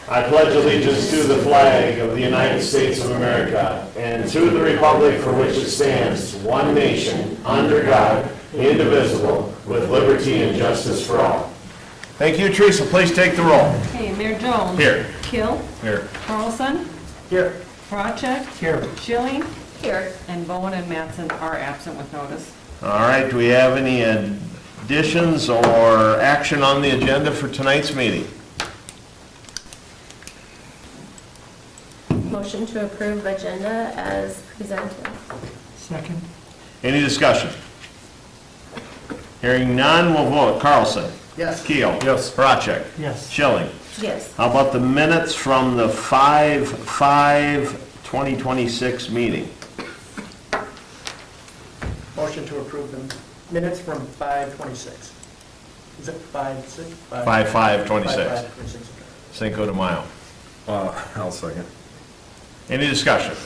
I pledge allegiance to the flag of the United States of America and to the republic for which it stands, one nation, under God, indivisible, with liberty and justice for all. Thank you, Teresa. Please take the roll. Okay, Mayor Jones. Here. Kill. Here. Carlson. Here. Project. Here. Schilling. Here. And Bowen and Mattson are absent with notice. All right, do we have any additions or action on the agenda for tonight's meeting? Motion to approve agenda as presented. Second. Any discussion? Hearing none, we'll vote. Carlson? Yes. Keel? Yes. Horacek? Yes. Schilling? Yes. How about the minutes from the 5/5/2026 meeting? Motion to approve the minutes from 5/26. Is it 5/6? 5/5/26, 5/5/26. Cinco de Mayo. I'll second. Any discussion?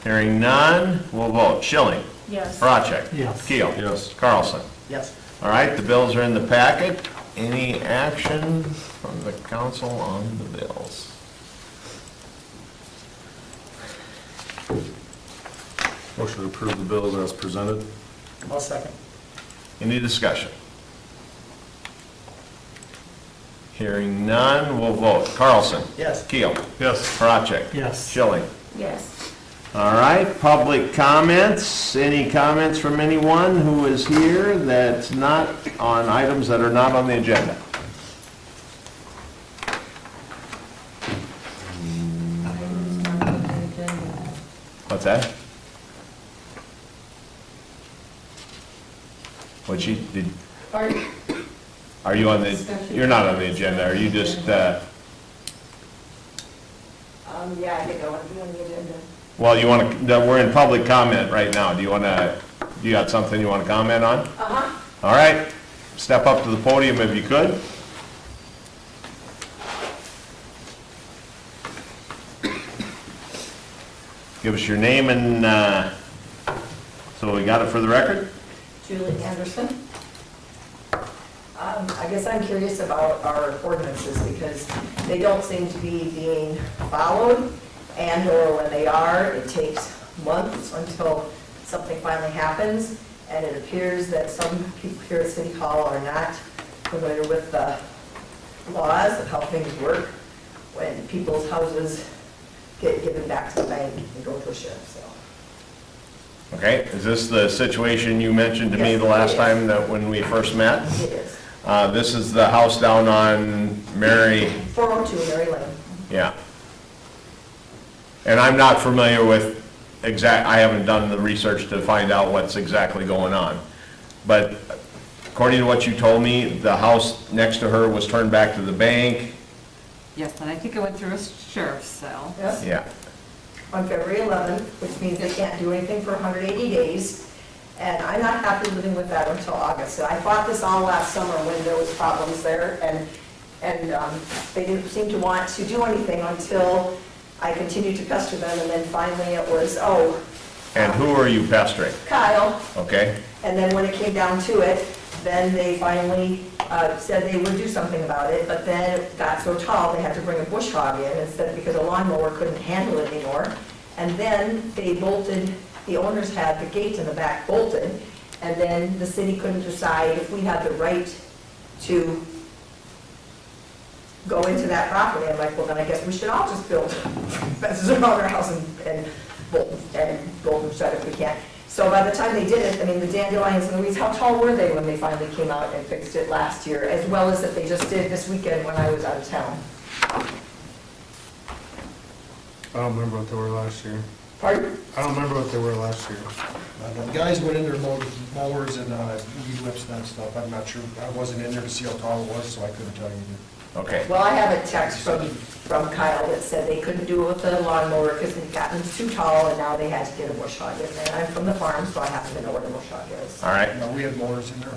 Hearing none, we'll vote. Schilling? Yes. Horacek? Yes. Keel? Yes. Carlson? Yes. All right, the bills are in the packet. Any action from the council on the bills? Motion to approve the bills as presented. I'll second. Any discussion? Hearing none, we'll vote. Carlson? Yes. Keel? Yes. Horacek? Yes. Schilling? Yes. All right, public comments. Any comments from anyone who is here that's not on items that are not on the agenda? What's that? What she did? Are you on the, you're not on the agenda, are you just, Yeah, I think I want to be on the agenda. well, you want to, we're in public comment right now. Do you want to, you got something you want to comment on? Uh-huh. All right, step up to the podium if you could. Give us your name and, so we got it for the record? Julie Anderson. I guess I'm curious about our ordinances because they don't seem to be being followed, and or when they are, it takes months until something finally happens, and it appears that some people here at City Hall are not familiar with the laws of how things work when people's houses get given back to the bank and go to a sheriff's sale. Okay, is this the situation you mentioned to me Yes, the last it is. time that when we first met? It is. This is the house down on Mary, 402 Mary Lane. yeah. And I'm not familiar with I haven't done the research to find out what's exactly going on. But according to what you told me, the house next to her was turned back to the bank. Yes, and I think it went through a sheriff's sale. Yes. Yeah, On February 11th, which means they can't do anything for 180 days. And I'm not happy living with that until August. And I fought this all last summer when there was problems there, and they didn't seem to want to do anything until I continued to pester them, and then finally it was, and who are you pestering? Kyle. Okay, And then when it came down to it, then they finally said they would do something about it, but then it got so tall, they had to bring a bush hog in instead, because a lawnmower couldn't handle it anymore. And then they bolted, the owners had the gate in the back bolted, and then the city couldn't decide if we had the right to go into that property. I'm like, well, then I guess we should all just build fences around our house and bolt them shut if we can. So by the time they did it, I mean, the dandelions and the weeds, how tall were they when they finally came out and fixed it last year, as well as that they just did this weekend when I was out of town? I don't remember what they were last year. Pardon? I don't remember what they were last year. The guys went in there, mowers and weed whips and that stuff. I'm not sure, I wasn't in there to see how tall it was, so I couldn't tell you. okay. Well, I have a text from Kyle that said they couldn't do it with the lawnmower because it gotten too tall, and now they had to get a bush hog in there. I'm from the farm, so I happen to know what a bush hog is. All right, No, we had mowers in there.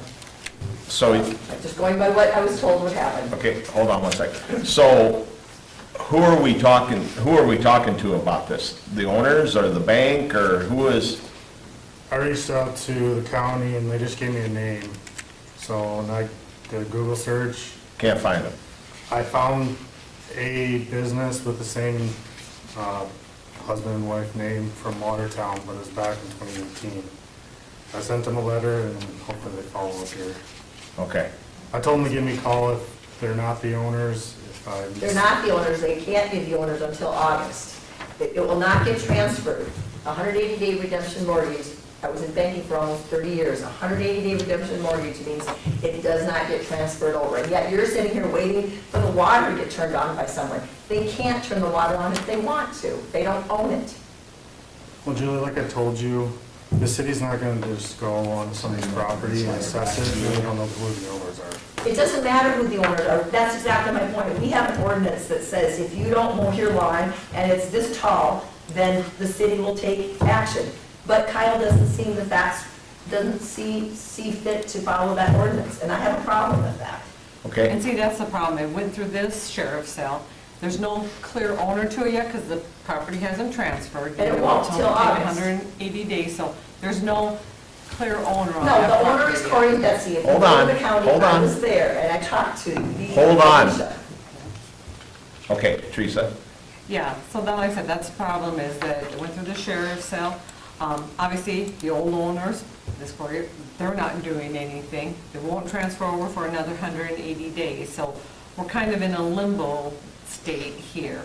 so, I'm just going by what I was told would happen. okay, hold on one second. So, who are we talking to about this? The owners or the bank, or who is? I reached out to the county and they just gave me a name. So when I did a Google search, Can't find them. I found a business with the same husband and wife name from Watertown, but it's back in 2018. I sent them a letter and hopefully they follow up here. Okay. I told them to give me a call if they're not the owners. They're not the owners, they can't be the owners until August. It will not get transferred. 180-day redemption mortgage, I was in banking for almost 30 years. 180-day redemption mortgage means it does not get transferred over. And yet you're sitting here waiting for the water to get turned on by someone. They can't turn the water on if they want to. They don't own it. Well, Julie, like I told you, the city's not gonna just go on somebody's property and assess it, and we don't know who the owners are. It doesn't matter who the owners are. That's exactly my point. We have an ordinance that says if you don't mow your lawn and it's this tall, then the city will take action. But Kyle doesn't see fit to follow that ordinance, and I have a problem with that. Okay. And see, that's the problem. It went through this sheriff's sale. There's no clear owner to it yet because the property hasn't transferred. And it won't till August. 180 days, so there's no clear owner on No, that the owner property is yet. Corey and Betsy. If you Hold go to on, the county, hold I on. was there, and I talked to the. Hold on. Alicia. Okay, Teresa. Yeah, so then, like I said, that's the problem is that it went through the sheriff's sale. Obviously, the old owners, this quarter, they're not doing anything. It won't transfer over for another 180 days, so we're kind of in a limbo state here.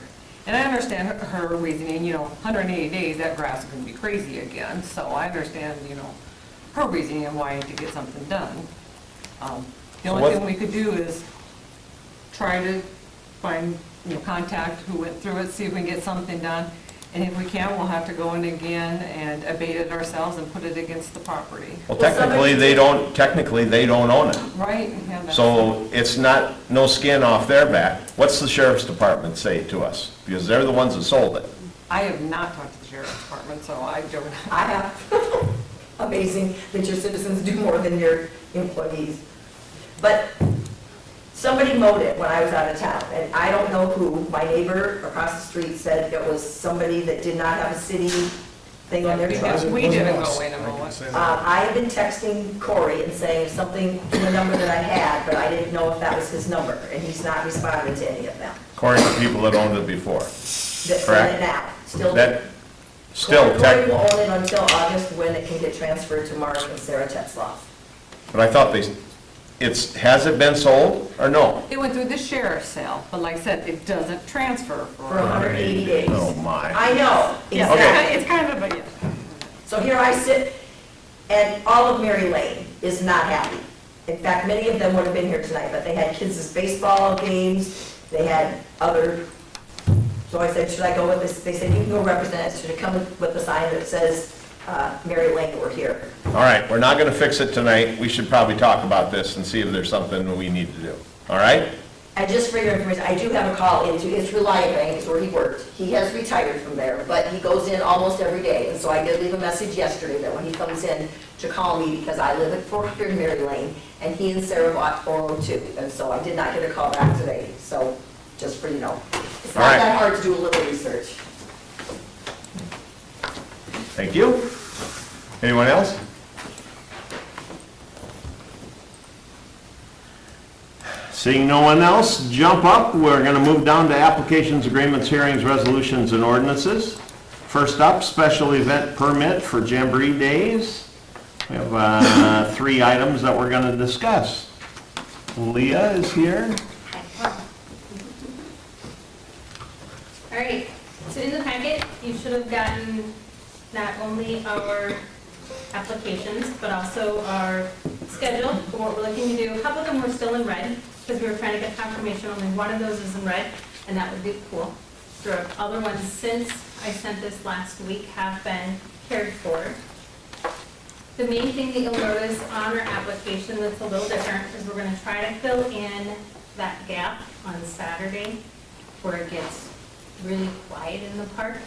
And I understand her reasoning, 180 days, that grass is gonna be crazy again, so I understand, her reasoning and why to get something done. The only what- thing we could do is try to find, contact who went through it, see if we can get something done. And if we can't, we'll have to go in again and abate it ourselves and put it against the property. Well, Well, somebody- technically, they don't own it. Right? Yeah, that's- So it's not, no skin off their back. What's the sheriff's department say to us? Because they're the ones that sold it. I have not talked to the sheriff's department, so I don't. I have. Amazing that your citizens do more than your employees. But somebody mowed it when I was out of town, and I don't know who. My neighbor across the street said it was somebody that did not have a city thing on their truck. Because we didn't go in and mow it. I have been texting Corey and saying something to the number that I had, but I didn't know if that was his number, and he's not responding to any of them. According to people that owned it before. That's Correct. in it now. Still, That, still, Corey will own it until August, when it can get transferred to Mark and Sarah Tetzloff. but I thought has it been sold or no? It went through the sheriff's sale, but like I said, it doesn't transfer For 180 days. Oh, my. I know, Yeah, exactly. it's kind of a, yeah. So here I sit, and all of Mary Lane is not happy. In fact, many of them would have been here tonight, but they had kids' baseball games, they had other, so I said, should I go with this? They said, you can go represent it, should it come with the sign that says, Mary Lane, we're here. All right, we're not gonna fix it tonight. We should probably talk about this and see if there's something we need to do. All right? And just for your information, I do have a call into his Reliant Bank, is where he worked. He has retired from there, but he goes in almost every day. And so I did leave a message yesterday that when he comes in to call me, because I live at 400 Mary Lane, and he and Sarah bought 402. And so I did not get a call back today, so just for you know. It's All not right. that hard to do a little research. Thank you. Anyone else? Seeing no one else, jump up. We're going to move down to applications, agreements, hearings, resolutions, and ordinances. First up, special event permit for Jamboree Days. We have 3 items that we're going to discuss. Leah is here. All right, so in the packet, you should have gotten not only our applications, but also our schedule for what we're looking to do. A couple of them were still in red, because we were trying to get confirmation only one of those is in red, and that would be cool. The other ones, since I sent this last week, have been carried forward. The main thing that you'll notice on our application that's a little different is we're gonna try to fill in that gap on Saturday where it gets really quiet in the park.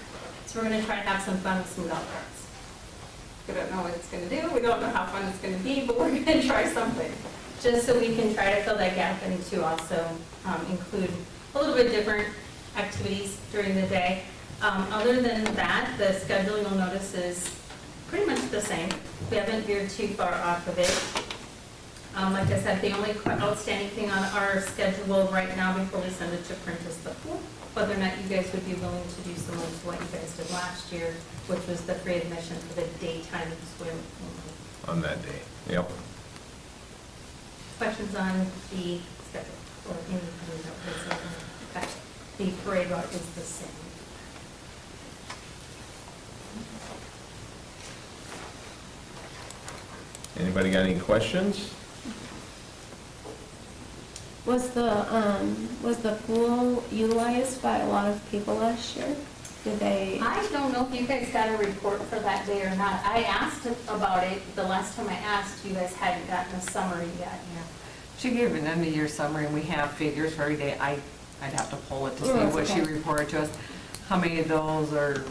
So we're gonna try to have some fun with some golf carts. We don't know what it's gonna do, we don't know how fun it's gonna be, but we're gonna try something. Just so we can try to fill that gap and to also include a little bit different activities during the day. Other than that, the schedule you'll notice is pretty much the same. We haven't veered too far off of it. Like I said, the only outstanding thing on our schedule right now before we send it to print is the pool. Whether or not you guys would be willing to do similar to what you guys did last year, which was the free admission for the daytime swim. On that day. Yep. Questions on the schedule or anything that was, okay. The parade route is the same. Anybody got any questions? Was the pool utilized by a lot of people last year? Did they? I don't know if you guys got a report for that day or not. I asked about it, the last time I asked, you guys hadn't gotten a summary yet. She gave an end of year summary, and we have figures for every day. I'd have to pull it to see Oh, that's what she okay. reported to us. How many of those are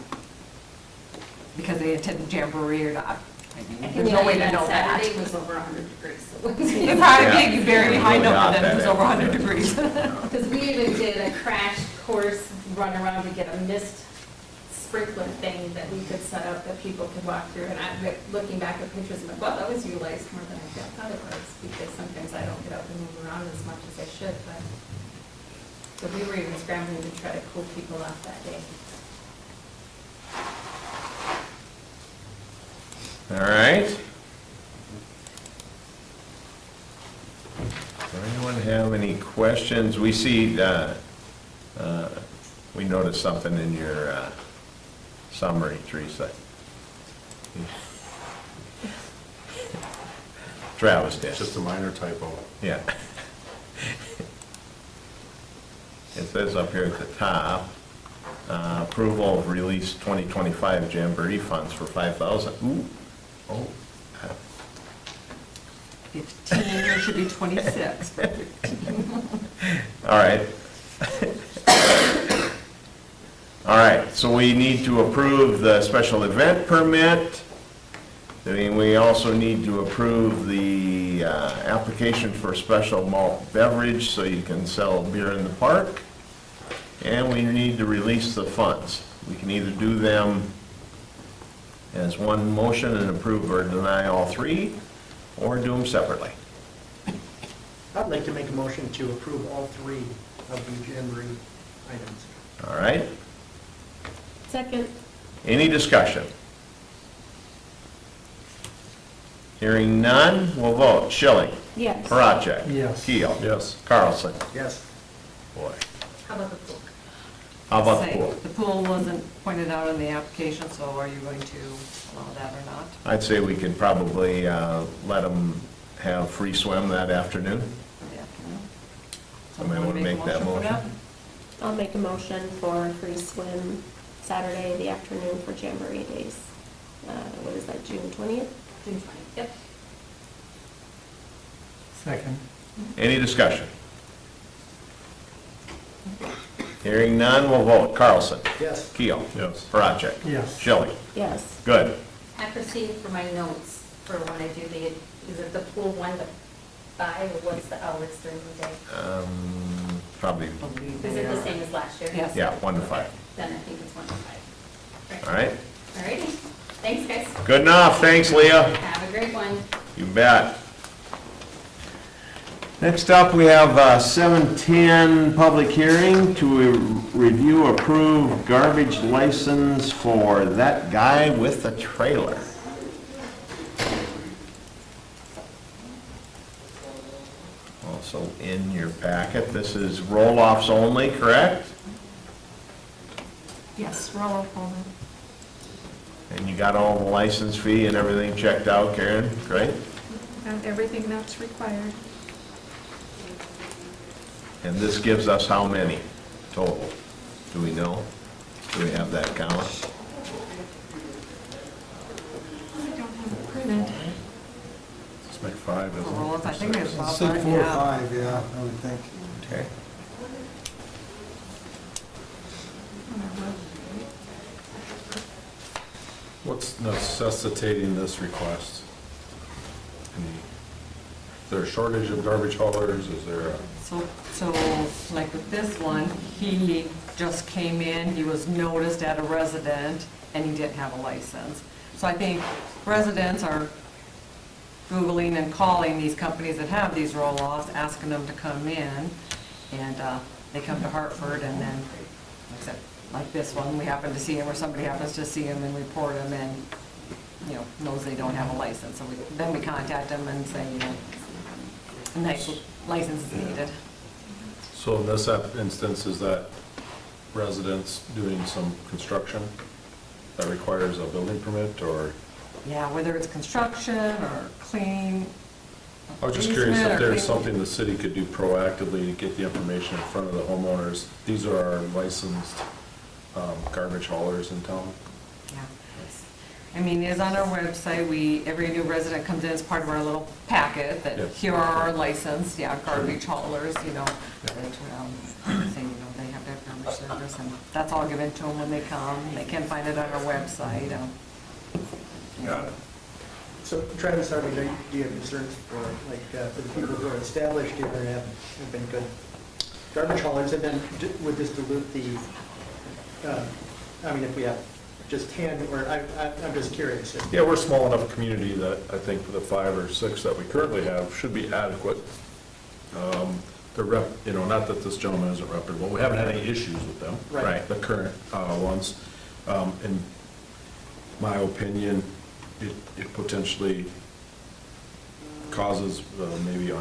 because they attended Jamboree or not? I mean, there's no way to know that. Saturday was over 100 degrees, so. It probably be very Yeah, high we number got then, it was that over 100 info. degrees. Because we even did a crash course run around to get a mist sprinkler thing that we could set up that people could walk through. And I'm looking back at pictures, I'm like, well, that was utilized more than I thought it was, because sometimes I don't get up and move around as much as I should, but. So we were even scrambling to try to cool people off that day. All right. Does anyone have any questions? We see, we noticed something in your summary, Teresa. Travis did. Just a minor typo. Yeah. It says up here at the top, approval of release 2025 Jamboree funds for $5,000. Ooh, oh. 15, there should be 26. All right. All right, so we need to approve the special event permit. Then we also need to approve the application for special malt beverage so you can sell beer in the park. And we need to release the funds. We can either do them as one motion and approve or deny all three, or do them separately. I'd like to make a motion to approve all three of the Jamboree items. All right? Second. Any discussion? Hearing none, we'll vote. Schilling. Yes. Parachek. Yes. Keel. Yes. Carlson. Yes. Boy. How about the pool? How about the Say, pool? The pool wasn't pointed out in the application, so are you going to allow that or not? I'd say we could probably let them have free swim that afternoon. For the afternoon? Somebody Someone wanna make that for motion? I'll make a motion for free swim Saturday, the afternoon for Jamboree days. What is that, June 20th? June 20th, yep. Second. Any discussion? Hearing none, we'll vote. Carlson. Yes. Keel. Yes. Parachek. Yes. Schilling. Yes. Good. I proceed for my notes for when I do the, is it the pool 1 to 5, or what's the hours during the day? Probably, Believe Is they it the are. same as last year? Yes. yeah, 1 to 5. Then I think it's 1 to 5. All right? Alrighty, thanks guys. Good enough. Thanks, Leah. Have a great one. You bet. Next up, we have 710 public hearing to review approved garbage license for That Guy with the Trailer. Also in your packet, this is roll-offs only, correct? Yes, roll up on it. And you got all the license fee and everything checked out, Karen, right? And everything that's required. And this gives us how many total? Do we know? Do we have that count? I don't have it printed. Let's make 5, isn't it? Roll-ups, I think it's about Say that, 4 or yeah. 5, yeah, I would think. Okay. What's necessitating this request? Is there a shortage of garbage haulers? Is there a? So like with this one, he just came in, he was noticed at a resident, and he didn't have a license. So I think residents are Googling and calling these companies that have these roll-offs, asking them to come in, and they come to Hartford, and then, like I said, like this one, we happen to see them, or somebody happens to see them and report them, and, you know, knows they don't have a license, so then we contact them and say, you know, a nice license is needed. So in this instance, is that residents doing some construction that requires a building permit, or? Yeah, whether it's construction or clean. I was just curious easement if or there's clean- something the city could do proactively to get the information in front of the homeowners. These are our licensed garbage haulers in town. Yeah. I mean, it's on our website, every new resident comes in as part of our little packet, that Yep. here are our licensed, garbage haulers, you know, that, say, you know, they have to have garbage service, and that's all given to them when they come. They can find it on our website. Got it. So Travis, do you have concerns for, like, for the people who are established here and have been good garbage haulers, and then would this dilute the, I mean, if we have just 10, or I'm just curious. Yeah, we're a small enough community that I think the 5 or 6 that we currently have should be adequate. You know, not that this gentleman isn't reputable, we haven't had any issues with them. Right. The current ones. In my opinion, it potentially causes maybe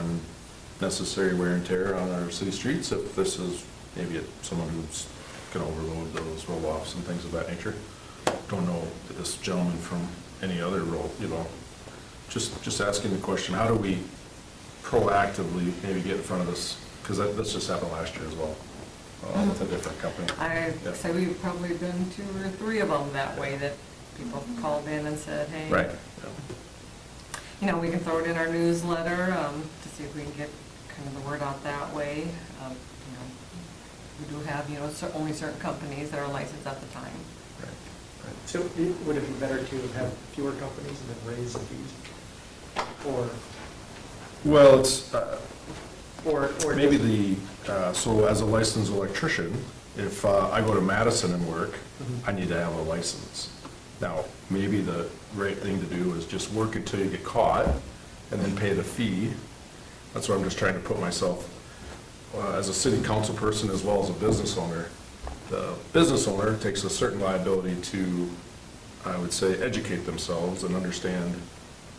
unnecessary wear and tear on our city streets if this is maybe someone who's going to overload those roll-offs and things of that nature. Don't know this gentleman from any other role, you know. Just asking the question, how do we proactively maybe get in front of this? Because this just happened last year as well, with a different company. I'd say we've probably done 2 or 3 of them that way, that people called in and said, hey. Right. You know, we can throw it in our newsletter to see if we can get kind of the word out that way. You know, we do have, you know, only certain companies that are licensed at the time. So would it be better to have fewer companies and then raise the fees? Well, it's Or maybe so as a licensed electrician, if I go to Madison and work, I need to have a license. Now, maybe the right thing to do is just work until you get caught and then pay the fee. That's what I'm just trying to put myself, as a city council person as well as a business owner. The business owner takes a certain liability to, I would say, educate themselves and understand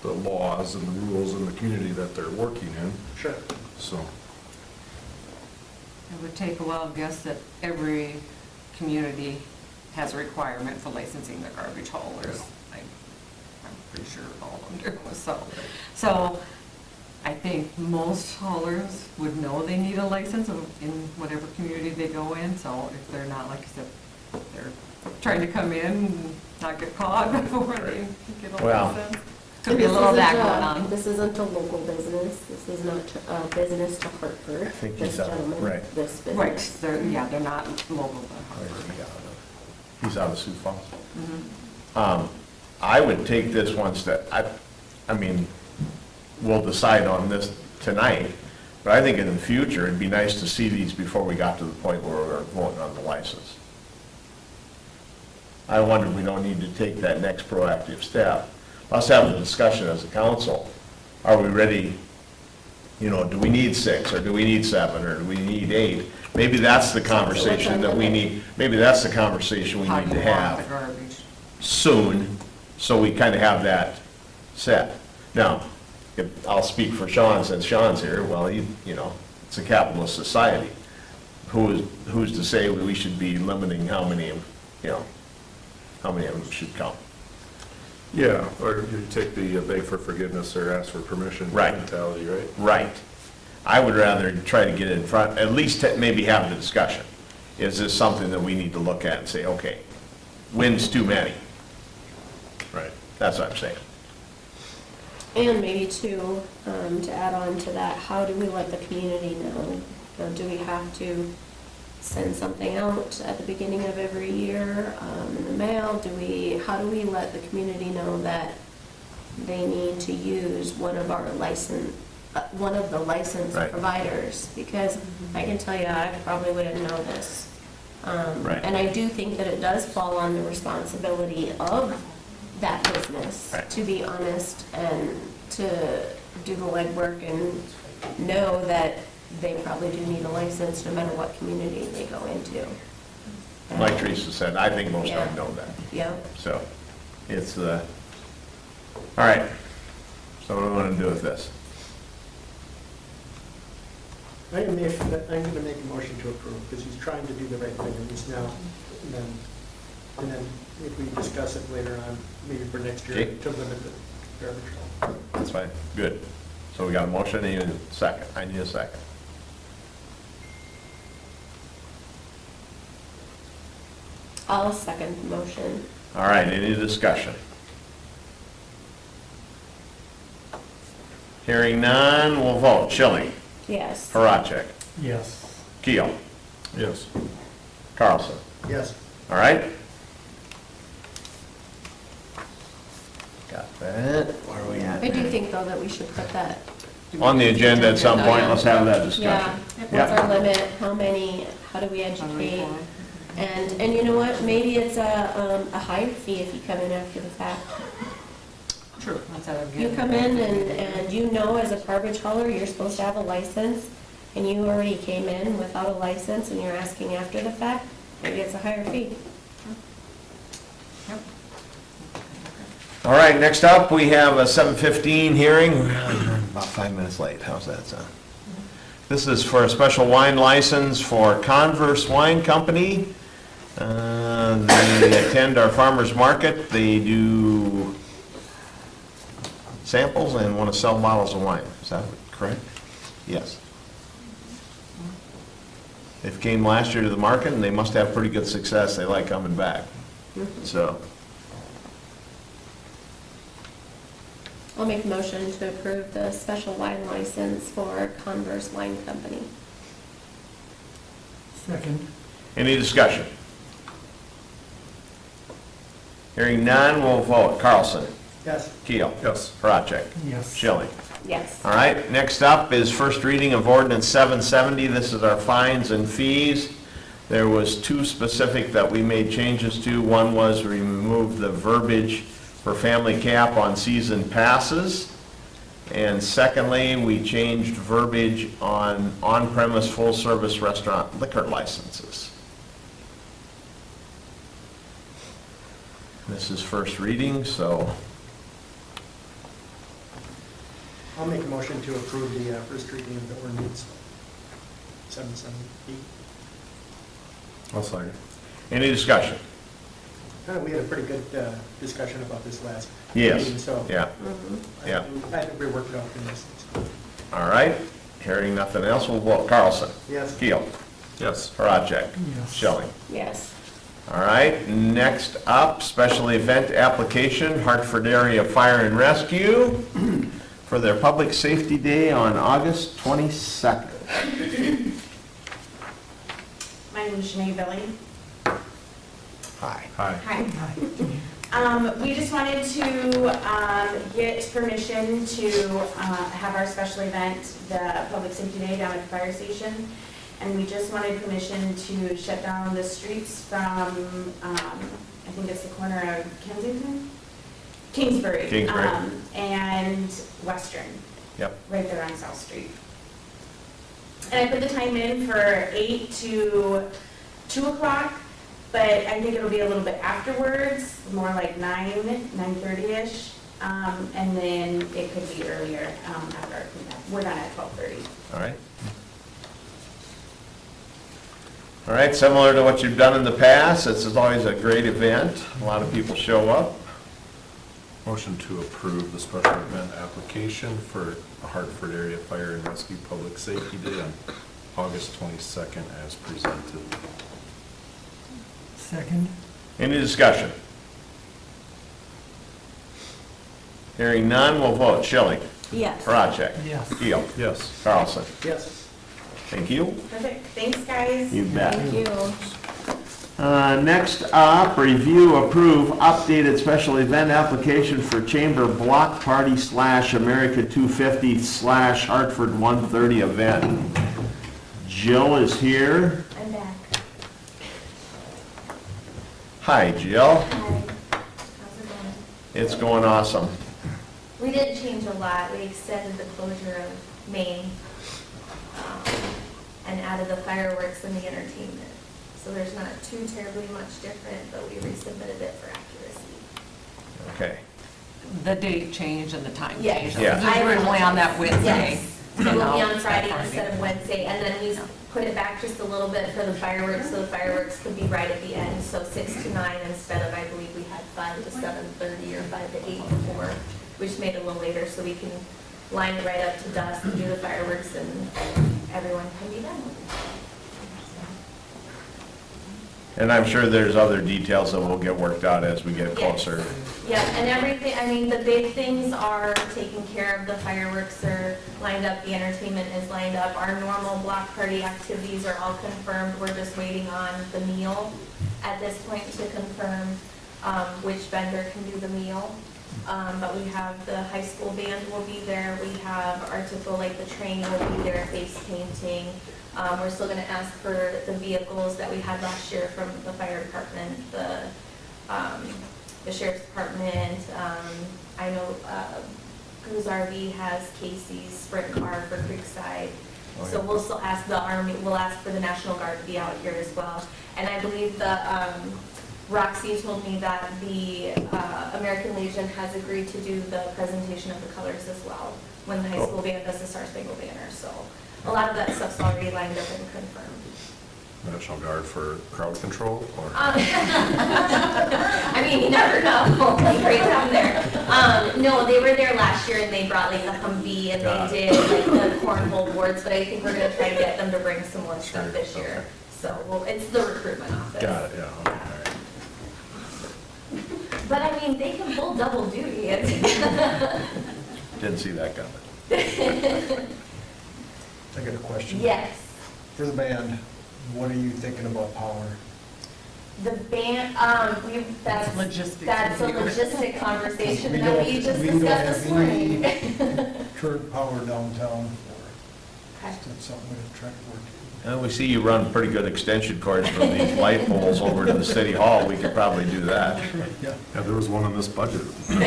the laws and the rules in the community that they're working in. Sure. So, It would take a wild guess that every community has a requirement for licensing their garbage haulers. I'm pretty sure all of them do, so I think most haulers would know they need a license in whatever community they go in, so if they're not, like I said, they're trying to come in and not get caught before they get a Well, license. Could be a little of that going on. This isn't a local business, this is not a business to Hartford. I think This he's out, gentleman, right. This business. Right, they're not local to Hartford. He's out of Sioux Falls. I would take this one step, I mean, we'll decide on this tonight, but I think in the future, it'd be nice to see these before we got to the point where we're voting on the license. I wonder if we don't need to take that next proactive step. Let's have a discussion as a council. Are we ready, you know, do we need 6, or do we need 7, or do we need 8? Maybe that's the conversation that we need, maybe that's the conversation we How need you to want have the garbage. soon, so we kind of have that set. Now, if, I'll speak for Sean, since Sean's here, well, you know, it's a capitalist society. Who's to say we should be limiting how many of them should come? yeah, or you take the beg for forgiveness or ask for permission Right. mentality, right? Right. I would rather try to get in front, at least maybe have the discussion. Is this something that we need to look at and say, okay, when's too many? Right. That's what I'm saying. And maybe too, to add on to that, how do we let the community know? Do we have to send something out at the beginning of every year in the mail? How do we let the community know that they need to use one of the licensed Right. providers? Because I can tell you, I probably wouldn't know this. Right. And I do think that it does fall on the responsibility of that business Right. to be honest and to do the legwork and know that they probably do need a license no matter what community they go into. Like Teresa said, I think most of them Yeah. know that. Yeah. So, it's all right. So what do we want to do with this? I'm gonna make a motion to approve, because he's trying to do the right thing, and he's now, and then if we discuss it later on, maybe for next year, Okay. to limit the garbage. That's fine, good. So we got a motion, and a second. I need a second. I'll second the motion. All right, any discussion? Hearing none, we'll vote. Schilling, Yes. Horacek, Yes. Keel, Yes. Carlson. Yes. All right? Got that. Where are we at? I do think though that we should put that. On the agenda at some point, let's have that Yeah, discussion. what's our limit, how many, how do we educate? And you know what, maybe it's a higher fee if you come in after the fact. True. Instead of You getting- come in and you know as a garbage hauler, you're supposed to have a license, and you already came in without a license and you're asking after the fact, maybe it's a higher fee. Yep. All right, next up, we have a 7:15 hearing. We're about 5 minutes late. How's that sound? This is for a special wine license for Converse Wine Company. They attend our farmers market. They do samples and want to sell bottles of wine. Is that correct? Yes. They came last year to the market, and they must have pretty good success. They like coming back. So, I'll make a motion to approve the special wine license for Converse Wine Company. Second. any discussion? Hearing none, we'll vote. Carlson. Yes. Keel. Yes. Horacek. Yes. Schilling. Yes. All right, next up is first reading of Ordinance 770. This is our fines and fees. There was two specific that we made changes to. One was we removed the verbiage for family cap on season passes. And secondly, we changed verbiage on on-premise full-service restaurant liquor licenses. This is first reading, so I'll make a motion to approve the first reading of the ordinance 770. I'll second. any discussion? We had a pretty good discussion about this last Yes, meeting, so yeah, yeah. I think we worked it out in this. All right, hearing nothing else, we'll vote. Carlson. Yes. Keel. Yes. Horacek. Yes. Schilling. Yes. All right, next up, special event application, Hartford Area Fire and Rescue for their Public Safety Day on August 22nd. My name is Shanae Billy. Hi. Hi. Hi. We just wanted to get permission to have our special event, the Public Safety Day down at the fire station. And we just wanted permission to shut down the streets from, I think it's the corner of Kensington? Kingsbury. Kingsbury. And Western. Yep. Right there on South Street. And I put the time in for 8 to 2 o'clock, but I think it'll be a little bit afterwards, more like 9:30ish. And then it could be earlier after our cleanup. We're done at 12:30. All right. All right, similar to what you've done in the past, this is always a great event. A lot of people show up. Motion to approve the special event application for the Hartford Area Fire and Rescue Public Safety Day on August 22nd as presented. Second. Any discussion? Hearing none, we'll vote. Schilling. Yes. Horacek. Yes. Keel. Yes. Carlson. Yes. Thank you. Perfect. Thanks, guys. You bet. Thank you. Next up, review, approve, updated special event application for Chamber Block Party / America 250 / Hartford 130 event. Jill is here. I'm back. Hi, Jill. Hi. How's it going? It's going awesome. We didn't change a lot. We extended the closure of Main and added the fireworks and the entertainment. So there's not too terribly much different, but we resubmitted it for accuracy. Okay. The date changed and the time Yes. changed. Yeah. It was originally on that Wednesday. Yes, so it will be on It's Friday that instead of Wednesday, and then we put it back just a little bit for the fireworks, so the fireworks could be right at the end, so 6 to 9 instead of, I believe we had 5 to 7:30 or 5 to 8 before. We just made it a little later so we can line it right up to dusk and do the fireworks and everyone can be done. And I'm sure there's other details that will get worked out as we get closer. Yeah, and everything, I mean, the big things are taken care of, the fireworks are lined up, the entertainment is lined up, our normal block party activities are all confirmed, we're just waiting on the meal at this point to confirm which vendor can do the meal. But we have the high school band will be there, we have our typical, like the train will be there, face painting. We're still gonna ask for the vehicles that we had last year from the fire department, the sheriff's department. I know Goose RV has Casey's sprint car for Creekside. So we'll still ask the Army, we'll ask for the National Guard to be out here as well. And I believe the Roxy told me that the American Legion has agreed to do the presentation of the colors as well when the high school band does the Star Spangled Banner. So a lot of that stuff's already lined up and confirmed. National Guard for crowd control, or? I mean, you never know. It's great to have them there. No, they were there last year and they brought like the Humvee and Got they it. did like the cornhole boards, but I think we're gonna try to get them to bring some more stuff Sure, this year. okay. So, well, it's the recruitment office. Got it, yeah, okay, all right. But I mean, they can pull double duty. Didn't see that coming. I got a question. Yes, For the band, what are you thinking about power? the band, that's Logistics. a logistic conversation We that don't- we just we don't discussed have this morning. Current power downtown, or Okay. is that something we've tried to work? And we see you run pretty good extension cords from these light poles over to the city hall. We could probably do that. Yeah, Yeah, there was one in this budget. so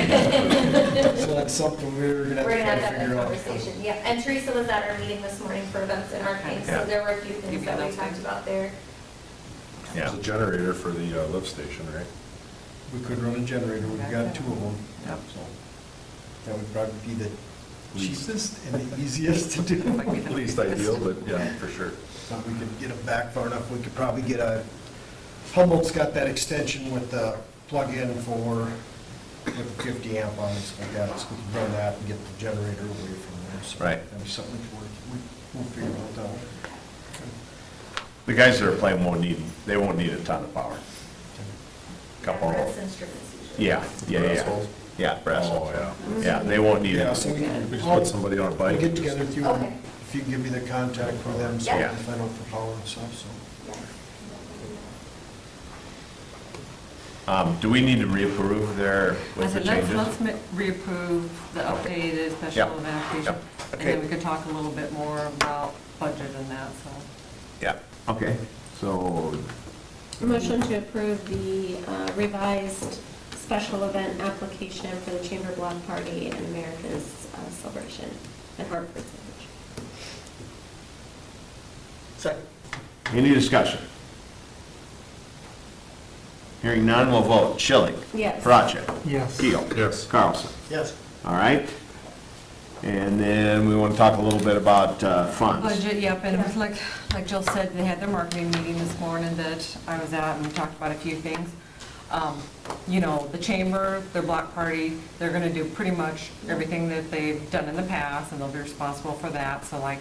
that's something we're gonna We're have gonna to try to have that figure out. conversation, yeah. And Teresa was at our meeting this morning for events and marketing, so Yeah. there were a few Give things you that we those talked things. about there. There's a generator for the lift station, right? We could run a generator, we've got 2 of them. Yep. So that would probably be the Least. cheapest and the easiest to do. Might be the Least biggest. ideal, but yeah, for sure. But we could get them back far enough, we could probably get a, Humboldt's got that extension with the plug-in for, with the 50 amp on it, so like that, so we can run that and get the generator away from there. So Right. that'd be something to work, we'll figure it out. The guys that are playing they won't need a ton of power. Couple, Brass instruments usually. yeah, Brass holes? yeah, brass Oh, holes. yeah. Yeah, they won't need Yeah, it. so we We can, just put somebody on a I'll bike. get and just- together with you, Okay. if you give me the contact for them, so I Yeah. can find out the power and stuff, so. Do we need to reapprove their, I with the said, changes? let's reapprove the updated special Yep. event application. Yep. And Okay. then we could talk a little bit more about budget and that, so. Yeah, okay, so, Motion to approve the revised special event application for the Chamber Block Party and America's celebration and Hartford celebration. Second. any discussion? Hearing none, we'll vote. Schilling. Yes. Parachik. Yes. Keel. Yes. Carlson. Yes. All right. And then we want to talk a little bit about funds. Budget, yep, and it was like Jill said, they had their marketing meeting this morning that I was at, and we talked about a few things. You know, the chamber, their block party, they're gonna do pretty much everything that they've done in the past, and they'll be responsible for that, so like,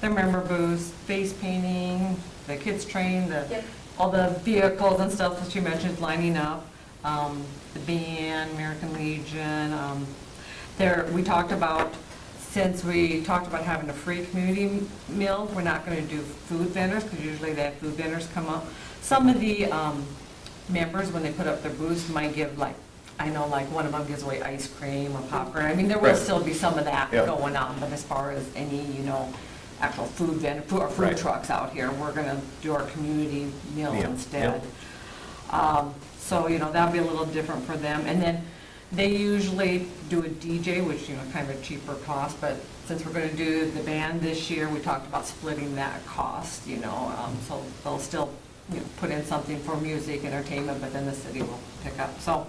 their member booths, face painting, the kids train, Yep. all the vehicles and stuff that you mentioned lining up, the band, American Legion, we talked about, since we talked about having a free community meal, we're not gonna do food vendors, because usually they have food vendors come up. Some of the members, when they put up their booths, might give like, I know like one of them gives away ice cream or popcorn. I mean, there will Right. still be some of that Yep. going on, but as far as any, actual food vendor, or food Right. trucks out here, we're gonna do our community meal Meal, instead. yep. So, that'll be a little different for them. And then They usually do a DJ, which, kind of a cheaper cost, but since we're gonna do the band this year, we talked about splitting that cost, so they'll still, put in something for music, entertainment, but then the city will pick up. So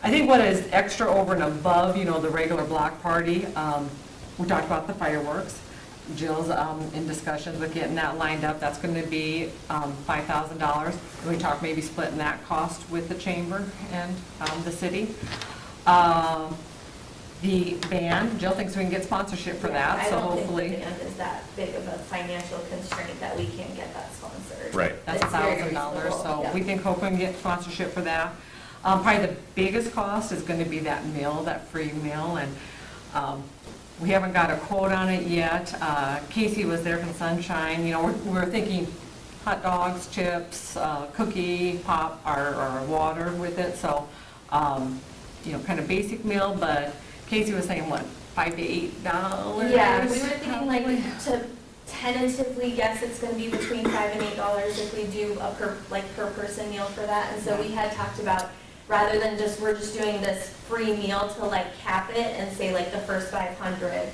I think what is extra over and above, the regular block party, we talked about the fireworks. Jill's in discussions with getting that lined up. That's going to be $5,000. We talked maybe splitting that cost with the chamber and the city. The band, Jill thinks we can get sponsorship for that, so hopefully. I don't think the band is that big of a financial constraint that we can't get that sponsored. Right. That's It's very $1,000, reasonable, so yeah. we think hopefully we can get sponsorship for that. Probably the biggest cost is going to be that meal, that free meal, and we haven't got a quote on it yet. Casey was there from Sunshine, we were thinking hot dogs, chips, cookie, pop, or water with it, so, kind of basic meal, but Casey was saying, what, $5 to $8? Yeah, we were thinking probably? like to tentatively guess it's gonna be between $5 and $8 if we do a per person meal for that. And so we had talked about, rather than we're just doing this free meal to like cap it and say like the first 500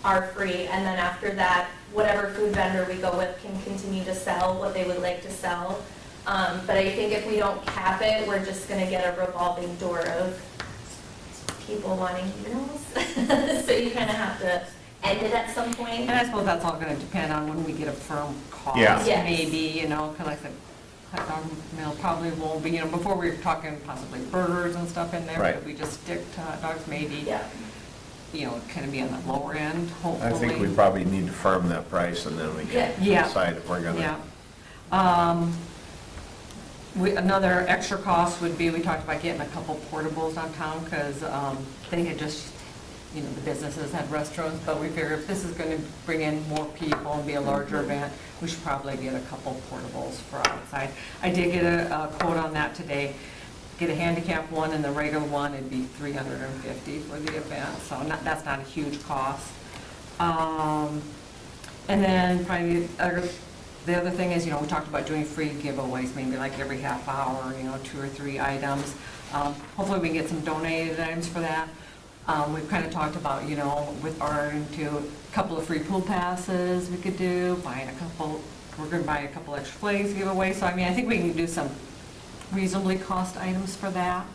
are free. And then after that, whatever food vendor we go with can continue to sell what they would like to sell. But I think if we don't cap it, we're just gonna get a revolving door of people wanting meals. So you kind of have to end it at some point. And I suppose that's all gonna depend on when we get a firm cost, Yeah. Yes. maybe, because like I said, hot dog meal probably won't be, before we were talking possibly burgers and stuff in there, but Right. if we just stick to hot dogs, maybe, Yeah. kind of be on the lower end, I hopefully. think we probably need to firm that price and then we can Yeah. decide if we're gonna. Yeah. Another extra cost would be, we talked about getting a couple portables downtown, because they had just, the businesses had restaurants, but we figured if this is going to bring in more people and be a larger event, we should probably get a couple portables for outside. I did get a quote on that today. Get a handicap one and the regular one, it'd be $350 for the event, so that's not a huge cost. And then probably the other thing is, we talked about doing free giveaways, maybe like every half hour, 2 or 3 items. Hopefully we can get some donated items for that. We've kind of talked about, with our into a couple of free pool passes we could do, we're going to buy a couple extra flags to give away. So, I think we can do some reasonably cost items for that.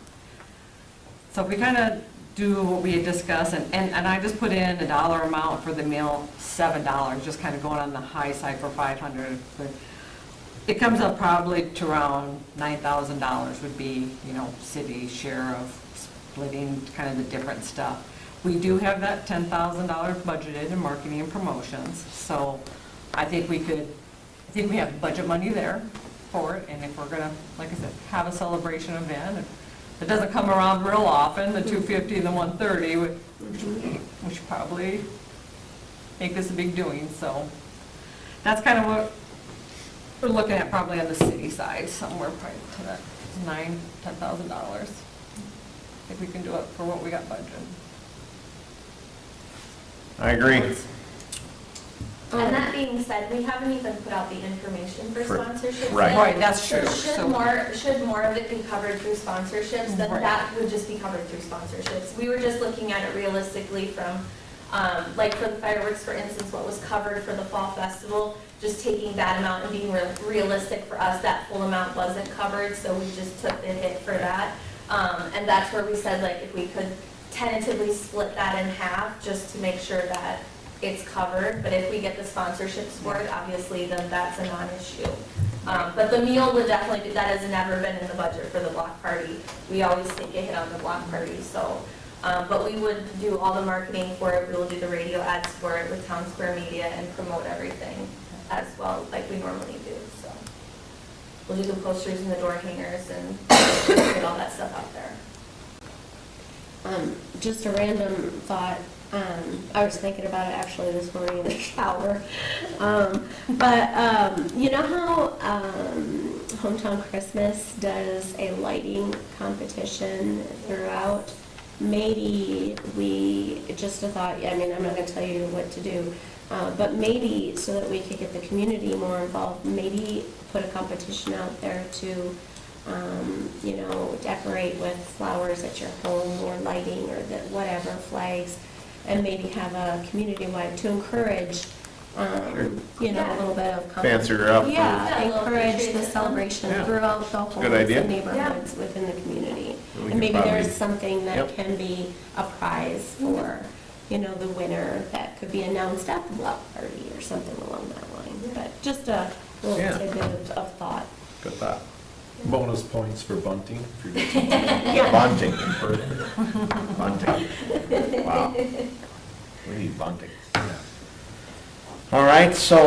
So if we kind of do what we had discussed, and I just put in a dollar amount for the meal, $7, just kind of going on the high side for 500. But it comes up probably to around $9,000 would be, city share of splitting kind of the different stuff. We do have that $10,000 budgeted in marketing and promotions, so I think we have budget money there for it, and if we're gonna, like I said, have a celebration event, it doesn't come around real often, the 250 and the 130, we should probably make this a big doing, so that's kind of what we're looking at, probably on the city side, somewhere probably to that $9,000-$10,000. I think we can do it for what we got budgeted. I agree. And that being said, we haven't even put out the information for sponsorships. right. yet. Right, that's So true. should more of it be covered through sponsorships, then Right. that would just be covered through sponsorships. We were just looking at it realistically from, like for the fireworks, for instance, what was covered for the fall festival, just taking that amount and being realistic for us, that full amount wasn't covered, so we just took the hit for that. And that's where we said, like, if we could tentatively split that in half, just to make sure that it's covered, but if we get the sponsorships for it, obviously, then that's a non-issue. But the meal would definitely, that has never been in the budget for the block party. We always take a hit on the block party, so. But we would do all the marketing for it, we will do the radio ads for it with Town Square Media and promote everything as well, like we normally do, so. We'll do the posters and the door hangers and get all that stuff out there. Just a random thought, I was thinking about it actually this morning in the shower. But you know how Hometown Christmas does a lighting competition throughout? Maybe just a thought, I'm not going to tell you what to do, but maybe so that we could get the community more involved, maybe put a competition out there to you know, decorate with flowers at your home or lighting or whatever, flags, and maybe have a community-wide to encourage, you know, a little bit of. Fancier up. Yeah, Yeah, a little encourage the appreciation. celebration Yeah. throughout the whole Good idea. neighborhoods within the community. We And can maybe probably- there's something that Yep. can be a prize for, you know, the winner that could be announced at the block party or something along that line. But just a little Yeah. tidbit of thought. Good thought. Bonus points for bunting. If you're Bunting. Bunting. Wow. We need bunting. All right, so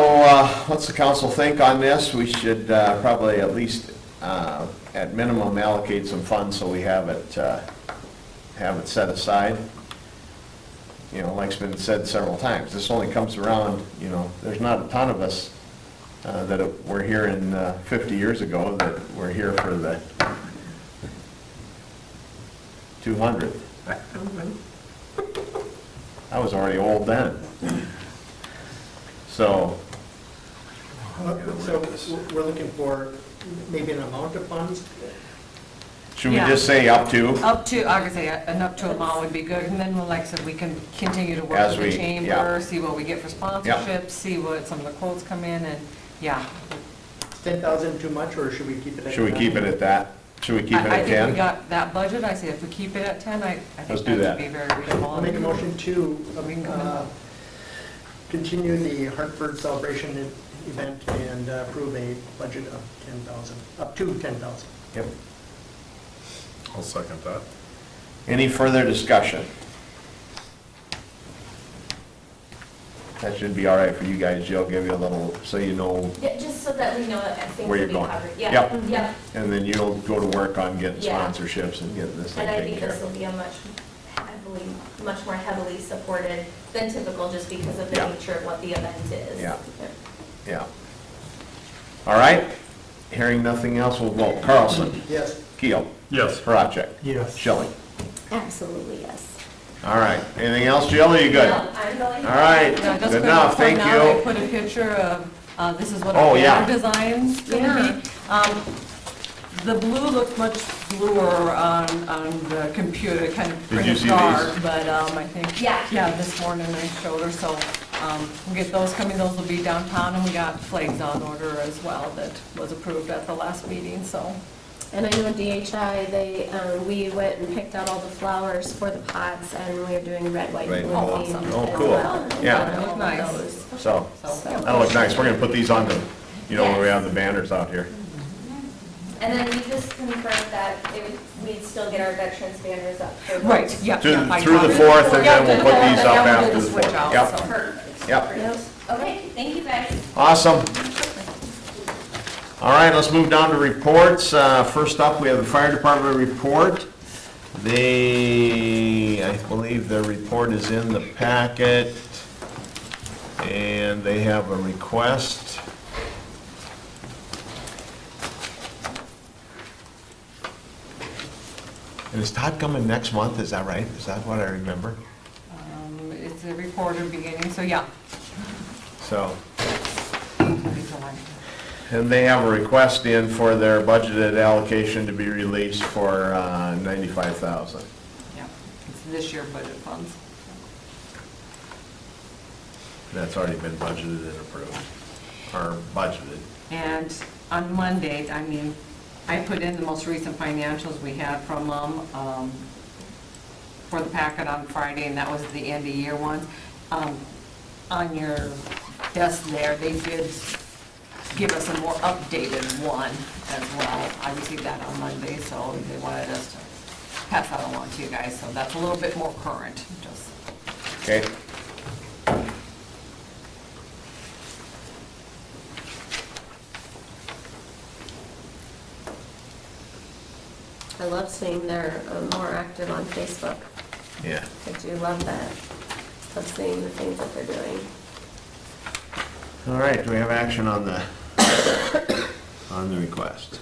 what's the council think on this? We should probably at least, at minimum, allocate some funds so we have it set aside. You know, like's been said several times, this only comes around, you know, there's not a ton of us that were here in 50 years ago that were here for the 200th. I was already old then. So, So we're looking for maybe an amount of funds? should we Yeah. just say up to? Up to, I would say, an up to amount would be good, and then, like I said, we can continue to work As with the we- chamber, yeah. see what we get for sponsorships, see what some of the quotes come in, and, yeah. 10,000 too much, or should we keep it at? Should we keep it at that? Should we keep it I at think we 10? got that budget, I say if we keep it at 10, I Let's think do that that. would be very reasonable. I'll make a motion to We can come in. continue the Hartford celebration event and approve a budget of 10,000, up to 10,000. Yep. I'll second that. Any further discussion? That should be all right for you guys, Jill, give you a little, so you know, Yeah, just so that we know that things Where will you're be going. covered. Yeah, Yep. yeah. and then you'll go to work on getting Yeah. sponsorships and getting this thing And I taken think care this will of. be a much more heavily supported than typical, just because of the Yeah. nature of what the event is. Yeah. Yeah. All right, hearing nothing else, we'll vote. Carlson, Yes. Keel, Yes. Horacek, Yes. Schilling. Absolutely, yes. All right, anything else, Jill, are you good? No, I'm going. All right, Yeah, just good gonna enough, point thank out, I you. put a picture of, this is what Oh, our yeah. banner design's gonna be. The blue looks much bluer on the computer, kind of Did you pretty see dark, these? but I think, Yeah. this morning I showed her, so we'll get those coming, those will be downtown, and we got flags on order as well that was approved at the last meeting, so. And I know DHI, we went and picked out all the flowers for the pots, and we're doing red, white, Right. blue Oh, theme awesome. Oh, as cool. well. Yeah. And all of Nice. those. So, So, that'll look nice, we're gonna put these on the, you know, when we have the banners out here. And then we just confirmed that we'd still get our veterans banners up for those. Right, yeah. yeah, I Through got the it. 4th, and Yeah, then we'll to put the these 4th, up and then we'll after do the switch 4th. out, Yep. so. Perfect. Yep, Yep. Okay, thank you guys. awesome. All right, let's move down to reports. First up, we have the fire department report. I believe their report is in the packet, and they have a request. And is Todd coming next month, is that right? Is that what I remember? It's a reporter beginning, so yeah. So, and they have a request in for their budgeted allocation to be released for $95,000. Yeah, it's this year budget funds. That's already been budgeted and approved, or budgeted. And on Monday, I mean, I put in the most recent financials we had from them for the packet on Friday, and that was the end of year ones. On your desk there, they did give us a more updated one as well. I received that on Monday, so they wanted us to pass that along to you guys, so that's a little bit more current, just. Okay? I love seeing they're more active on Facebook. Yeah. I do love that. Love seeing the things that they're doing. All right, do we have action on the, on the request?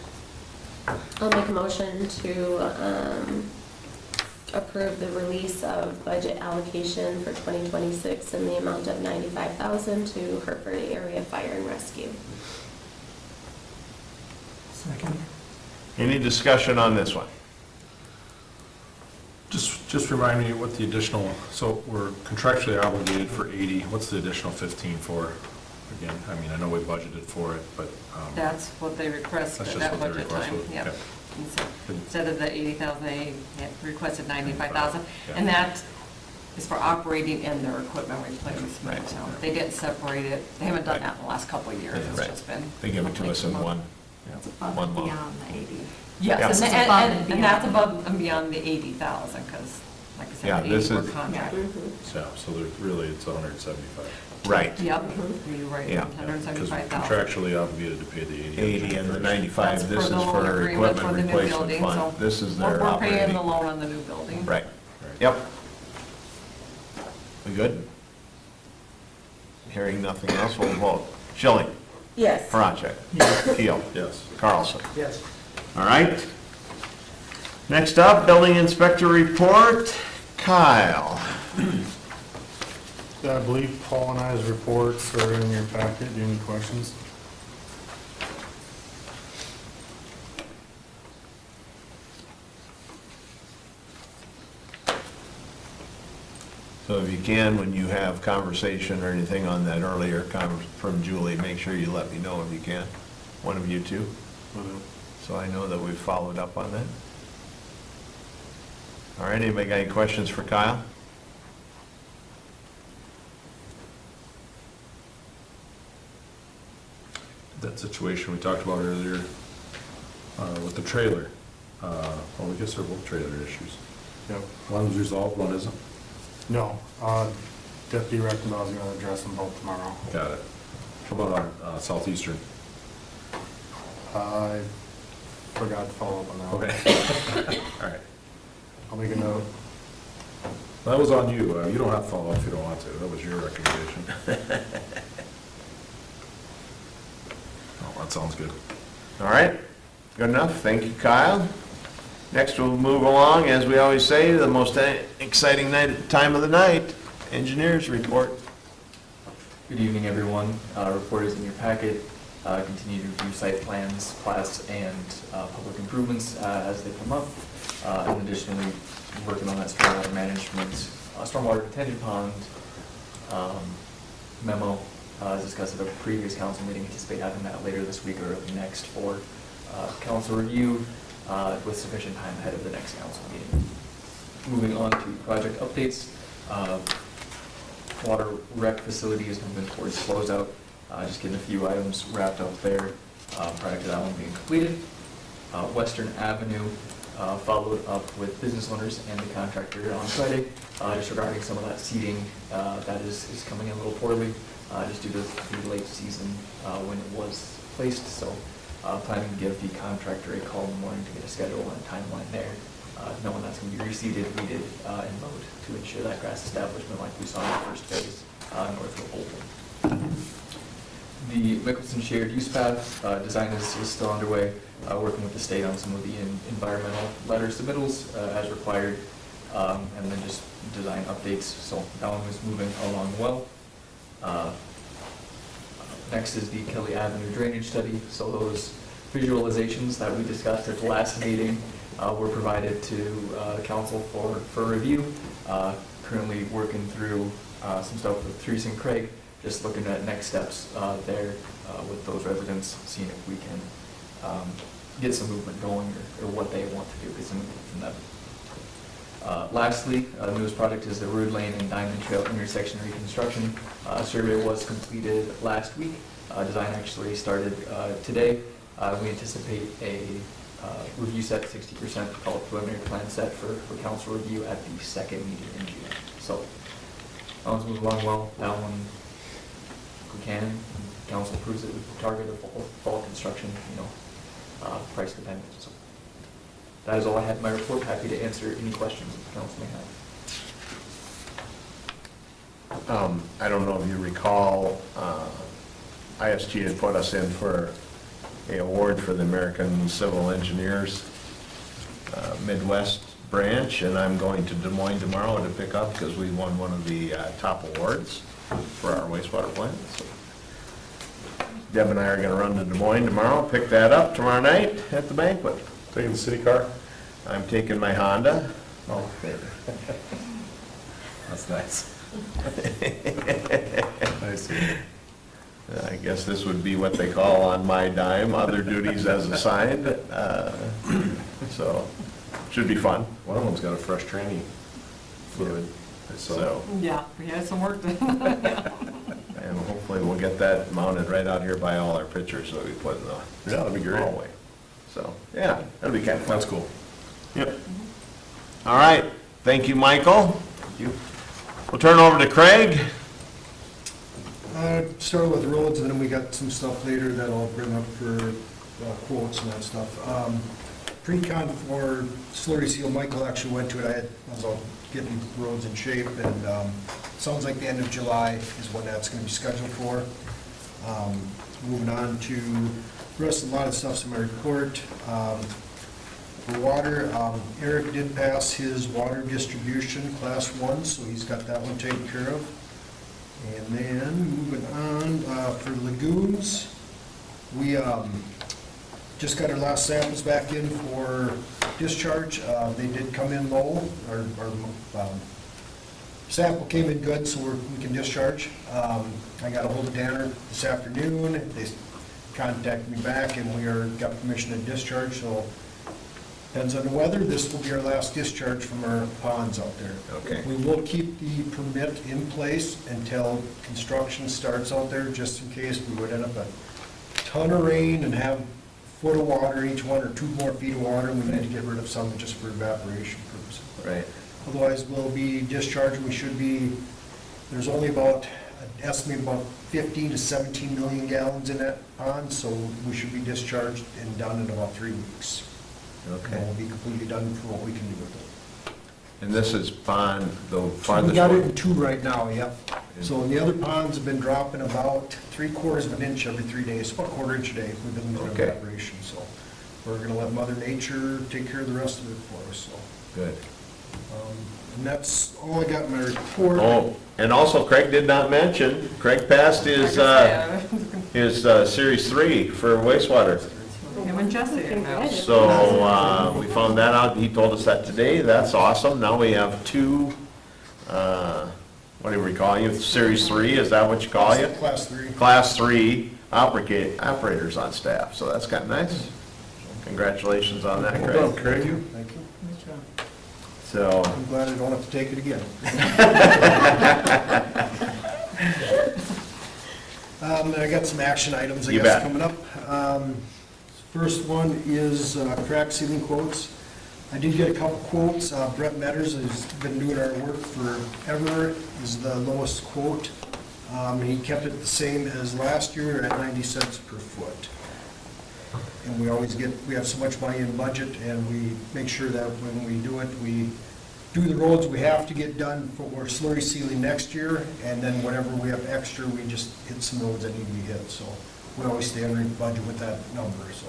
I'll make a motion to approve the release of budget allocation for 2026 in the amount of $95,000 to Hartford Area Fire and Rescue. Second. Any discussion on this one? Just remind me what the additional, so we're contractually obligated for 80, what's the additional 15 for? Again, I mean, I know we budgeted for it, but. That's what they requested That's at just that what they budget time, requested, yep. okay. And so instead of the 80,000, they had requested 95,000. Yeah. And that is for operating and their equipment replacement. Right. So they didn't separate it. They haven't done Right. that in the last couple of years. It's Right. just been. They give it to us in one Above lump. and beyond the 80. Yes, Yeah. and This is tha- above and, and and that's beyond. above and beyond the 80,000, because like I Yeah, said, the this 80 were is- contracted. Yeah, so there's really, it's 175. Right. Yep, you're right, Yeah. Because we're 175,000. contractually obligated to pay the 80. 80 and the 95, That's this is the loan for agreement equipment for the new replacement building, fund. so This is their We're paying operating. the loan on the new building. Right, Right. yep. We good? Hearing nothing else, we'll vote. Schilling, Yes. Parachek, Keel, Yes. Carlson. Yes. All right. Next up, building inspector report, Kyle. I believe Paul and I's reports are in your packet. Do you have any questions? So if you can, when you have conversation or anything on that earlier comment from Julie, make sure you let me know if you can, one of you two, so I know that we've followed up on that. All right, anybody got any questions for Kyle? That situation we talked about earlier with the trailer. Well, I guess they're both trailer issues. Yep. One's resolved, one isn't. No, Deputy Reckenbaugh's gonna address them both tomorrow. Got it. How about on Southeastern? I forgot to follow up on that one. Okay. All right. I'll make a note. That was on you. You don't have to follow up if you don't want to. That was your recommendation. Oh, that sounds good. All right, good enough, thank you, Kyle. Next, we'll move along, as we always say, to the most exciting time of the night, engineers report. Good evening, everyone. Report is in your packet. Continue to review site plans, plats, and public improvements as they come up. And additionally, working on that stormwater management, stormwater detention pond memo, as discussed at a previous council meeting. Anticipate having that later this week or early next for council review with sufficient time ahead of the next council meeting. Moving on to project updates. Water rec facility is moving towards closeout. Just getting a few items wrapped up there prior to that one being completed. Western Avenue followed up with business owners and the contractor on Friday, just regarding some of that seating that is coming in a little poorly, just due to the late season when it was placed. So planning to give the contractor a call in the morning to get a schedule and a timeline there, knowing that's going to be reseeded, weeded, and mowed to ensure that grass establishment like we saw in the first phase north of Bolton. The Mickelson shared use path design is still underway, working with the state on some of the environmental letter submittals as required, and then just design updates. So that one is moving along well. Next is the Kelly Avenue drainage study. So those visualizations that we discussed at the last meeting were provided to council for review. Currently working through some stuff with Therese and Craig, just looking at next steps there with those residents, seeing if we can get some movement going or what they want to do, get some movement from them. Lastly, the newest project is the Rood Lane and Diamond Trail intersection reconstruction. Survey was completed last week. Design actually started today. We anticipate a review set, 60% call it preliminary plan set for council review at the second meeting in June. So that one's moving along well. That one, if we can, council approves it, we target a fall construction, price dependent. So that is all I had in my report. Happy to answer any questions that the council may have. I don't know if you recall, ISG had put us in for an award for the American Civil Engineers Midwest branch, and I'm going to Des Moines tomorrow to pick up because we won one of the top awards for our wastewater plant. So Deb and I are going to run to Des Moines tomorrow, pick that up tomorrow night at the banquet. Taking the city car? I'm taking my Honda. Oh. That's nice. I see. I guess this would be what they call on my dime, other duties as assigned. So, should be fun. One of them's got a fresh training fluid. I saw. So, Yeah, we had some work done. and hopefully we'll get that mounted right out here by all our pictures that we put in the Yeah, that'd be great. hallway. So, yeah, that'll be kind of fun. That's cool. Yep. All right, thank you, Michael. Thank you. We'll turn over to Craig. Start with roads, and then we got some stuff later that I'll bring up for quotes and that stuff. Pre-con for slurry seal, Michael actually went to it. I was all getting roads in shape, and sounds like the end of July is when that's gonna be scheduled for. Moving on to the rest of a lot of stuff's in my report. For water, Eric did pass his water distribution, class 1, so he's got that one taken care of. And then, moving on, for lagoons, we just got our last samples back in for discharge. They did come in low. Our sample came in good, so we can discharge. I got a hold of Danner this afternoon. They contacted me back, and we got permission to discharge, so depends on the weather. This will be our last discharge from our ponds out there. Okay. We will keep the permit in place until construction starts out there, just in case we would end up a ton of rain and have a foot of water each one, or 2 more feet of water, and we need to get rid of some just for evaporation purposes. Right. Otherwise, we'll be discharged. We should be, there's only about, estimate about 15 to 17 million gallons in that pond, so we should be discharged and done in about 3 weeks. Okay. And we'll be completely done for what we can do with it. And this is pond, the We farthest got it one? in 2 right now, yep. So the other ponds have been dropping about 3/4 of an inch every 3 days, about 1/4 inch a day. We've been losing Okay. evaporation, so we're gonna let Mother Nature take care of the rest of it for us, so. Good. And that's all I got in my report. Oh, and also Craig did not mention, Craig passed his, Series 3 for wastewater. Him and Jesse. So, we found that out, he told us that today, that's awesome. Now we have 2, what do we call you, Series 3, is that what you call you? Class 3. Class 3 operators on staff, so that's kind of nice. Congratulations on that, Well done, Craig. Craig. Thank you. So, I'm glad I don't have to take it again. I got some action items, I You guess, bet. coming up. First one is crack sealing quotes. I did get a couple quotes. Brett Metters has been doing our work forever, is the lowest quote. He kept it the same as last year at 90 cents per foot. And we have so much money in budget, and we make sure that when we do it, we do the roads we have to get done for slurry sealing next year, and then whatever we have extra, we just hit some roads that need to be hit, so we always stay under budget with that number, so.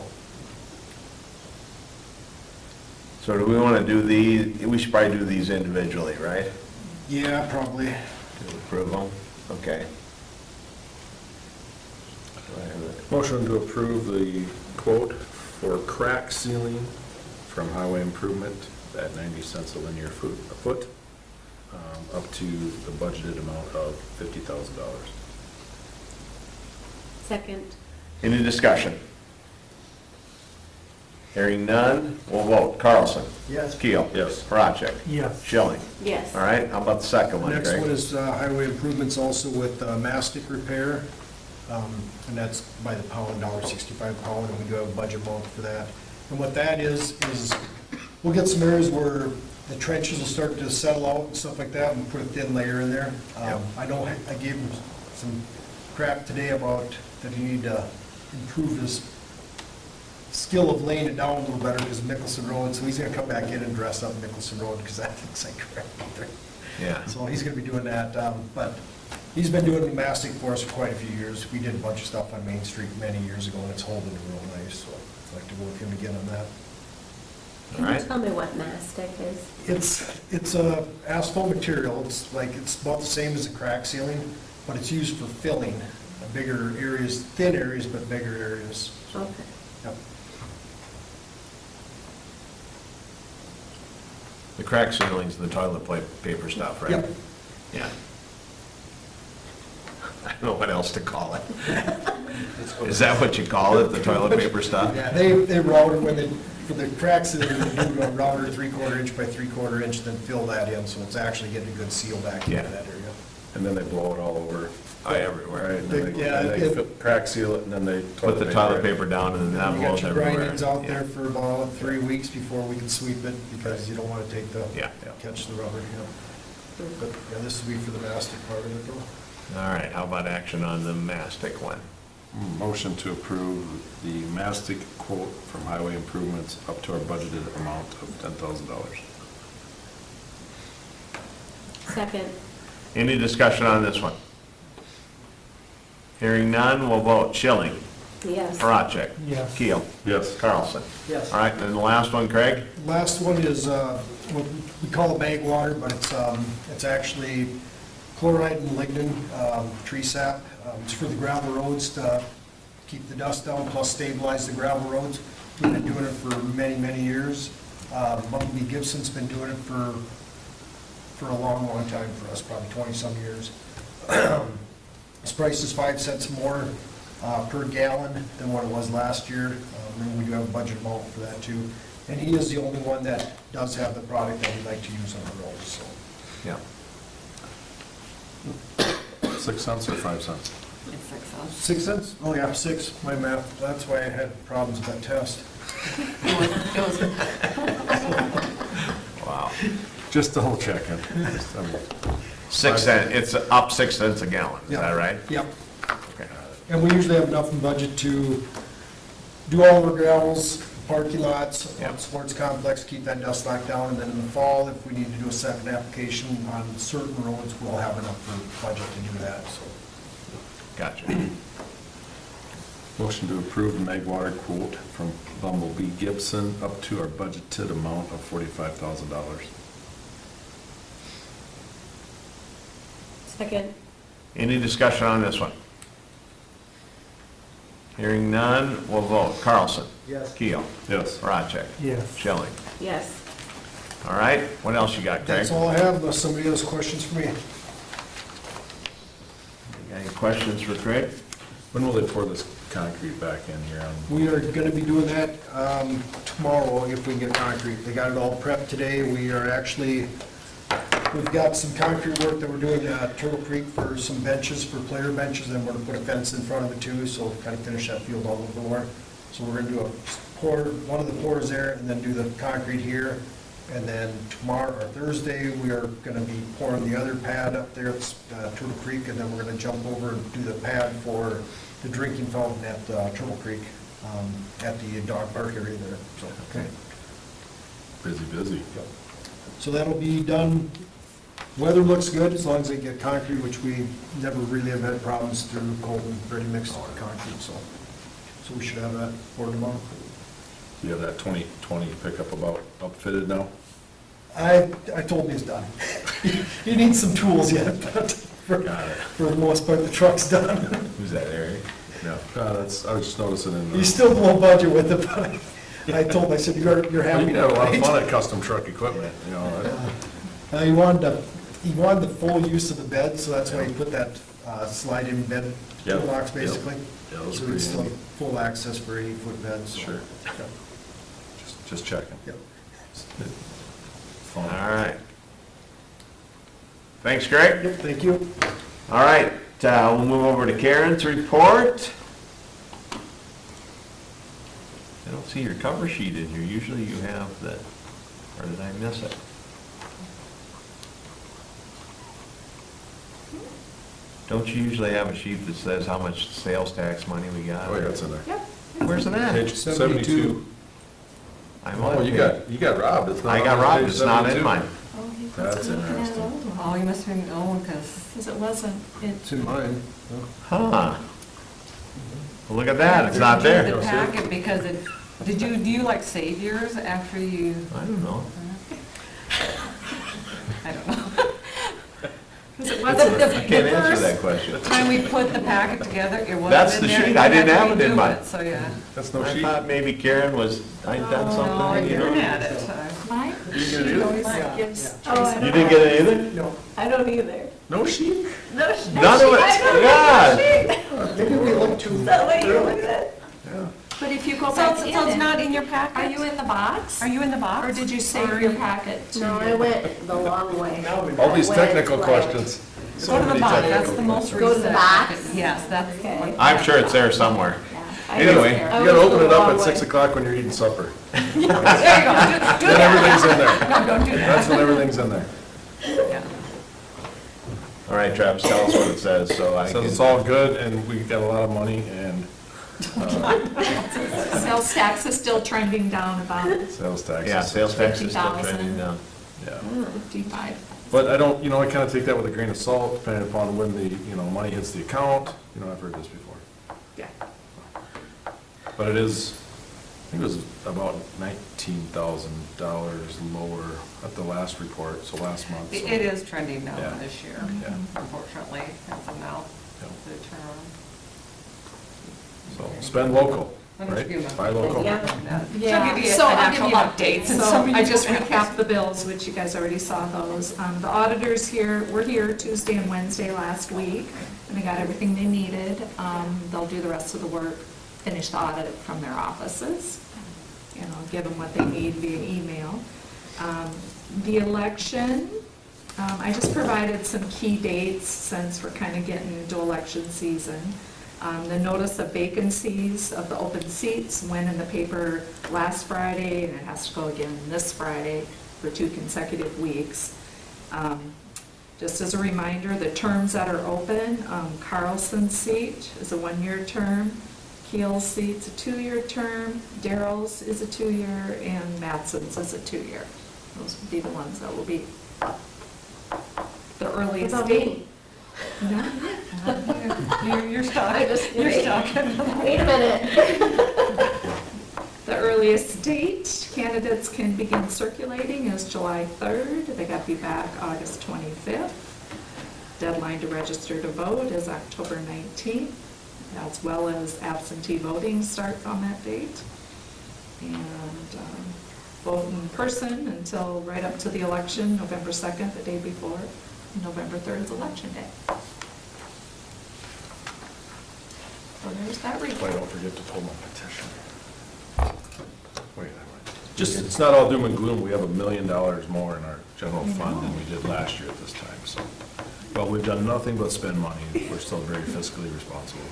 so do we want to do these, we should probably do these individually, right? Yeah, probably. To approve them, okay. Do I have it? Motion to approve the quote for crack sealing from Highway Improvement at 90 cents a linear foot, up to the budgeted amount of $50,000. Second. Any discussion? Hearing none, we'll vote. Carlson? Yes. Keel? Yes. Horacek? Yes. Schilling? Yes. All right, how about the second one, Next Greg? one is highway improvements also with mastic repair, and that's by the pound, $1.65 a pound, and we do have a budget amount for that. And what that is we'll get some areas where the trenches will start to settle out and stuff like that, and put a thin layer in there. I know I gave him some crap today about that he need to improve his skill of laying it down a little better because of Mickelson Road, so he's gonna come back in and dress up Mickelson Road because that looks like crap out there. Yeah. So he's gonna be doing that, but he's been doing the mastic for us for quite a few years. We did a bunch of stuff on Main Street many years ago, and it's holding real nice, so I'd like to go with him again on that. Can All you right. tell me what mastic is? It's a asphalt material. It's about the same as the crack sealing, but it's used for filling bigger areas, thin areas, but bigger areas. Okay. Yep. The crack sealing's the toilet paper stuff, right? Yep. Yeah. I don't know what else to call it. Is that what you call it, the toilet paper stuff? Yeah, they routed, when they, for the cracks, they do a router 3/4 inch by 3/4 inch, then fill that in, so it's actually getting a good seal back into Yeah. that area. And then they blow it all over, Everywhere. right? And then Yeah, they it- crack seal it, and then they. Put the toilet it. paper down and then that You got blows your everywhere. grindings out Yeah. there for about 3 weeks before we can sweep it, because you don't want to take the, Yeah. catch the rubber, you know. But, yeah, this will be for the mastic part of it, though. All right, how about action on the mastic one? Motion to approve the mastic quote from highway improvements up to our budgeted amount of $10,000. Second. Any discussion on this one? Hearing none, we'll vote. Schilling. Yes. Horacek. Yes. Keel. Yes. Carlson. Yes. All right, then the last one, Craig? Last one is, what we call a bag water, but it's actually chloride and lignin, tree sap. It's for the gravel roads to keep the dust down, plus stabilize the gravel roads. We've been doing it for many, many years. Bumblebee Gibson's been doing it for a long, long time for us, probably 20-some years. This price is 5 cents more per gallon than what it was last year. And we do have a budget amount for that too. And he is the only one that does have the product that we like to use on the roads, so. Yeah. 6 cents or 5 cents? It's 6 cents. 6 cents? Oh, yeah, 6, my math, that's why I had problems with that test. Wow. Just double checking. 6 cents, it's up 6 cents a gallon, is that right? Yep. Okay. And we usually have enough in budget to do all of our gravels, parking lots, Yep. sports complex, keep that dust locked down, and then in the fall, if we need to do a second application on certain roads, we'll have enough for budget to do that, so. Gotcha. Motion to approve the mag water quote from Bumblebee Gibson up to our budgeted amount of $45,000. Second. Any discussion on this one? Hearing none, we'll vote. Carlson. Yes. Keel. Yes. Horacek. Yes. Schilling. Yes. All right, what else you got, Craig? That's all I have, unless somebody has questions for me. Got any questions for Craig? When will they pour this concrete back in here on? We are gonna be doing that tomorrow if we can get concrete. They got it all prepped today. We are actually, we've got some concrete work that we're doing at Turtle Creek for some benches, for player benches, and we're gonna put a fence in front of it too, so kind of finish that field all over more. So we're gonna do a pour, one of the pours there, and then do the concrete here. And then tomorrow, or Thursday, we are gonna be pouring the other pad up there at Turtle Creek, and then we're gonna jump over and do the pad for the drinking fountain at Turtle Creek, at the dog park area there, so. Okay. Busy. So that'll be done, weather looks good, as long as they get concrete, which we never really have had problems through Colton, ready mixed concrete, so. So we should have that for tomorrow. You have that 2020 pickup about outfitted now? I told him he's done. He needs some tools yet, but for the most part, the truck's done. Who's that, Eric? No. I was just noticing in. He's still below budget with it, but I told him, I said, you're happy. You have a lot of right?" fun at custom truck equipment, you know. He wanted the full use of the bed, so that's why he put that slide-in bed Yep, toolbox, yep. basically. Yeah, that was So pretty it's still handy. full access for 80-foot beds. so. Sure. Yep. Just checking. Yep. All right. Thanks, Greg. Yep, thank you. All right, we'll move over to Karen's report. I don't see your cover sheet in here. Usually you have the, or did I miss it? Don't you usually have a sheet that says how much sales tax money we got? Oh, yeah, it's in there. Yep. Where's it at? Page 72. I'm on Oh, page- you got robbed. It's not I got on robbed, page it's not in 72. mine. Oh, he must That's be looking at an interesting. old one. Oh, you must have been old, because Because it wasn't, It's in mine. Huh. Well, look at that, it's not there. the packet, because it, do you like save yours after you, I don't know. I don't know. 'Cause it The- wasn't, the- I can't the answer first that question. Time we put the packet together, it wasn't That's in the there, sheet. and I we had didn't to have it in redo my- it, So, yeah. That's no I sheet. thought maybe Karen I'd done No, something, you Karen know? had it. my You sheet didn't either? always Yeah, gives yeah. Oh, I Tracy. You didn't get it either? No, I don't either. No sheet? No, None of it? God. maybe we look too. Is that the way you look at it? But if you go So back it's in so it's it, not in your packet? are you in the box? Are you in the box? Or did you save Or- your packet? No, I went the long way. Now we- All these Went technical right. questions. Go So to the many box, that's technical the most questions. Go to the recent. box? packet. Yes, that's. Okay. I'm sure it's there somewhere. I Anyway, was- I You gotta was open the it up long at way. 6 o'clock when you're eating supper. There you go, do Then that. everything's in there. No, don't do That's that. when everything's in there. Yeah. All right, Travis, tell us what it says, so I Says can. it's all good and we got a lot of money and Sales tax is still trending down about sales taxes. Yeah, sales tax is still 50,000. trending down. Yeah. 55. But I don't, I kind of take that with a grain of salt, depending upon when the, money hits the account. I've heard this before. Yeah. But it is, I think it was about $19,000 lower at the last report, so last month. so- It is trending down Yeah. this year, Yeah. unfortunately, as of now, Yeah. the term. So spend local, Why don't you give right? them- Buy local. Yeah. She'll give you So an I'll give actual you updates and So some of I you just don't have recapped the bills, which you guys already saw those. The auditors were here Tuesday and Wednesday last week, and they got everything they needed. They'll do the rest of the work, finish the audit from their offices, give them what they need via email. The election, I just provided some key dates since we're kind of getting into election season. The notice of vacancies of the open seats went in the paper last Friday, and it has to go again this Friday for 2 consecutive weeks. Just as a reminder, the terms that are open, Carlson's seat is a 1-year term, Keel's seat's a 2-year term, Darrell's is a 2-year, and Matson's is a 2-year. Those would be the ones that will be up. The What earliest about date. me? No. You're stuck, I'm just you're kidding. stuck. Wait a minute. The earliest date candidates can begin circulating is July 3rd. They got to be back August 25th. Deadline to register to vote is October 19th, as well as absentee voting starts on that date. And vote in person until right up to the election, November 2nd, the day before. November 3rd is election day. So there's that Wait, report. don't forget to pull my petition. Wait, just, it's not all doom and gloom. We have $1 million more in our general fund than we did last year at this time, so. Well, we've done nothing but spend money. We're still very fiscally responsible.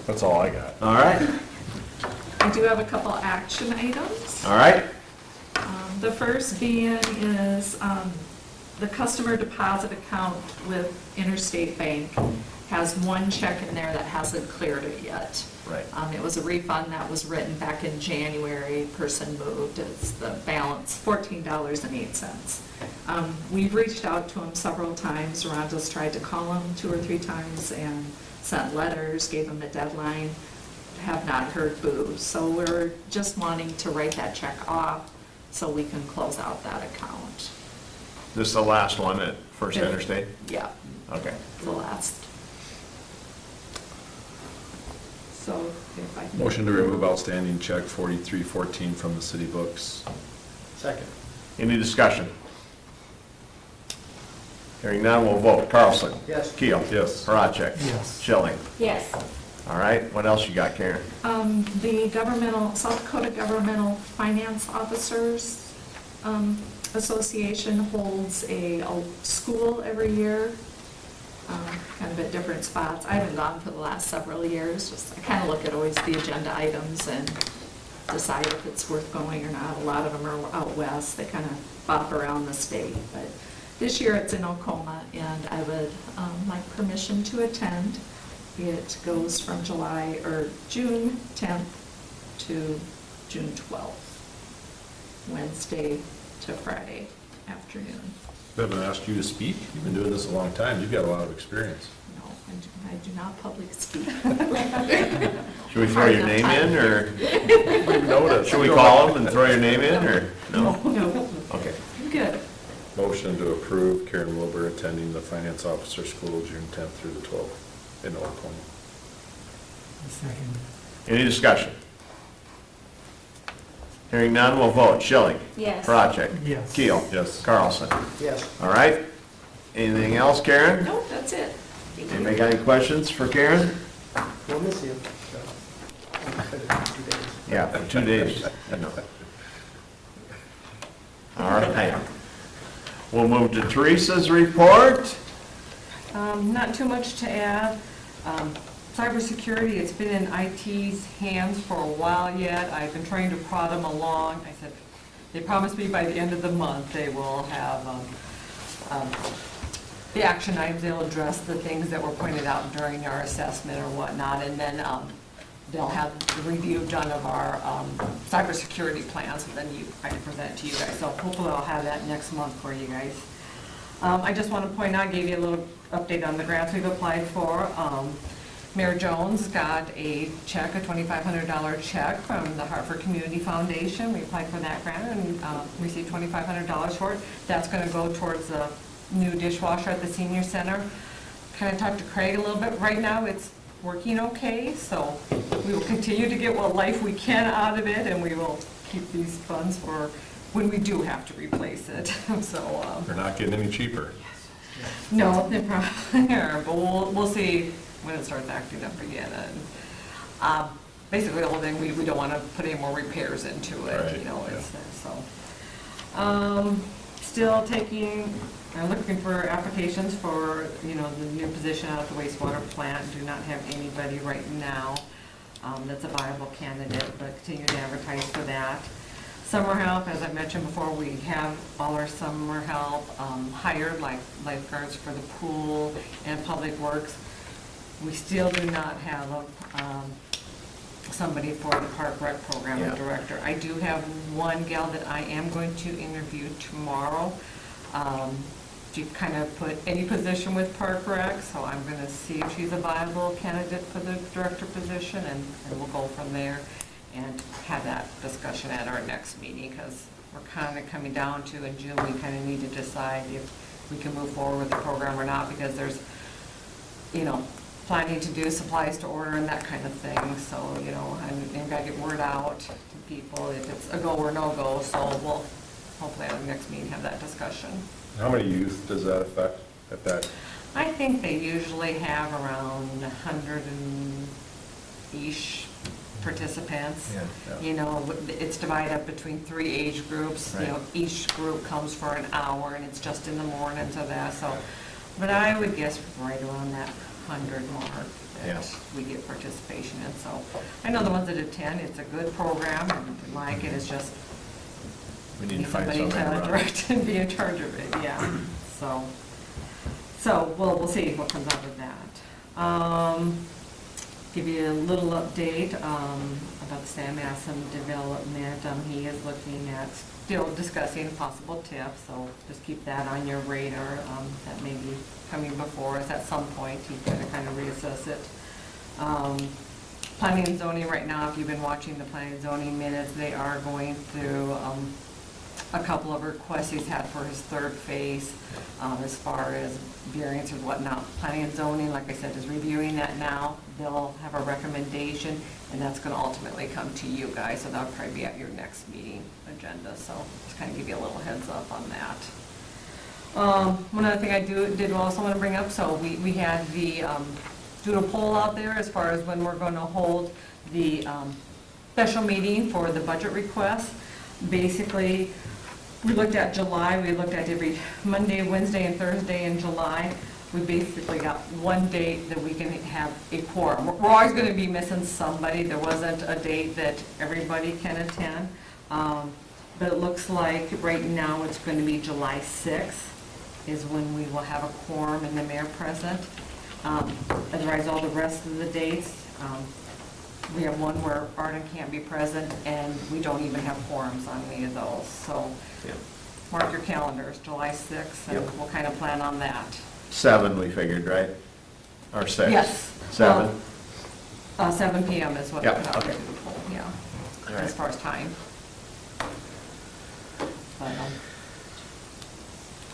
That's all I got. All right, I do have a couple action items. all right. The first being is the customer deposit account with Interstate Bank has one check in there that hasn't cleared it yet. Right. It was a refund that was written back in January, person moved, it's the balance, $14.08. We've reached out to him several times, Rhonda's tried to call him 2 or 3 times and sent letters, gave him a deadline, have not heard boo. So we're just wanting to write that check off so we can close out that account. This is the last one at First Yeah. Interstate? Yeah, Okay. the last. So if I can. Motion to remove outstanding check 4314 from the city books. Second. Any discussion? Hearing none, we'll vote. Carlson? Yes. Keel? Yes. Horacek? Yes. Schilling? Yes. All right, what else you got, Karen? The South Dakota Governmental Finance Officers Association holds a school every year, kind of at different spots. I haven't gone for the last several years, just I kind of look at always the agenda items and decide if it's worth going or not. A lot of them are out west, they kind of bop around the state, but this year it's in Oklahoma, and I would like permission to attend. It goes from June 10th to June 12th, Wednesday to Friday afternoon. We haven't asked you to speak. You've been doing this a long time. You've got a lot of experience. No, I do not public speak. Should we throw your name in, or Notice. should we call them and throw your name in, or no? No. Good. Motion to approve Karen Wilbur attending the finance officer school June 10th through the 12th in Old Point. Any discussion? Hearing none, we'll vote. Schilling. Yes. Project. Yes. Keel. Yes. Carlson. Yes. All right. Anything else, Karen? Nope, that's it. Thank you. Anybody got any questions for Karen? We'll miss you. So, I'll spend it for 2 days. Yeah, for 2 days. you know. All right. We'll move to Teresa's report. Not too much to add. Cybersecurity, it's been in IT's hands for a while yet. I've been trying to prod them along. I said, they promised me by the end of the month they will have the action items. They'll address the things that were pointed out during our assessment or whatnot, and then they'll have the review done of our cybersecurity plans, and then I can present it to you guys. So hopefully I'll have that next month for you guys. I just want to point out, gave you a little update on the grants we've applied for. Mayor Jones got a check, a $2,500 check from the HAFR Community Foundation. We applied for that grant and received $2,500 for it. That's going to go towards the new dishwasher at the senior center. Kind of talked to Craig a little bit. Right now it's working okay, so we will continue to get what life we can out of it, and we will keep these funds for when we do have to replace it. So They're not getting any cheaper. no, they probably are, but we'll see when it starts acting up again. And basically, the whole thing, we don't want to put any more repairs into it, Right, you know, yeah. it's, so. Still looking for applications for, you know, the new position out at the wastewater plant. Do not have anybody right now that's a viable candidate, but continue to advertise for that. Summer help, as I mentioned before, we have all our summer help hired, like lifeguards for the pool and public works. We still do not have somebody for the park rec program director. I do have one gal that I am going to interview tomorrow. She kind of put any position with park rec, so I'm going to see if she's a viable candidate for the director position, and we'll go from there and have that discussion at our next meeting, because we're kind of coming down to, in June, we kind of need to decide if we can move forward with the program or not, because there's, you know, planning to do, supplies to order, and that kind of thing. So, you know, and got to get word out to people if it's a go or no go. So we'll hopefully at the next meeting have that discussion. How many youth does that affect at that? I think they usually have around 100 and ish participants. Yeah. You know, it's divided up between 3 age groups. You know, each group comes for an hour, and it's just in the mornings of that. So, but I would guess right around that 100 mark that we get participation in. So I know the ones that attend, it's a good program, and we like it. It's just We need to find somebody somebody to to direct and be in charge of it. Yeah. So we'll see what comes out of that. Give you a little update about the Sam Masson development. He is looking at still discussing a possible tip, so just keep that on your radar. That may be coming before us at some point. He's going to kind of reassess it. Planning and zoning right now, if you've been watching the planning and zoning minutes, they are going through a couple of requests he's had for his third phase as far as variance or whatnot. Planning and zoning, like I said, is reviewing that now. They'll have a recommendation, and that's going to ultimately come to you guys, so that'll probably be at your next meeting agenda. So just kind of give you a little heads up on that. One other thing I did also want to bring up, so we had the doodle poll out there as far as when we're going to hold the special meeting for the budget request. Basically, we looked at July, we looked at every Monday, Wednesday, and Thursday in July. We basically got one date that we can have a quorum. We're always going to be missing somebody. There wasn't a date that everybody can attend. But it looks like right now it's going to be July 6th is when we will have a quorum and the mayor present. Otherwise, all the rest of the dates, we have one where Arden can't be present, and we don't even have quorums on any of those. So mark your calendars, July 6th, and we'll kind of plan on that. 7, we figured, right? Or 6? Yes. 7? 7 p.m. is what we put out okay. to the poll, yeah, All right. as far as time. But,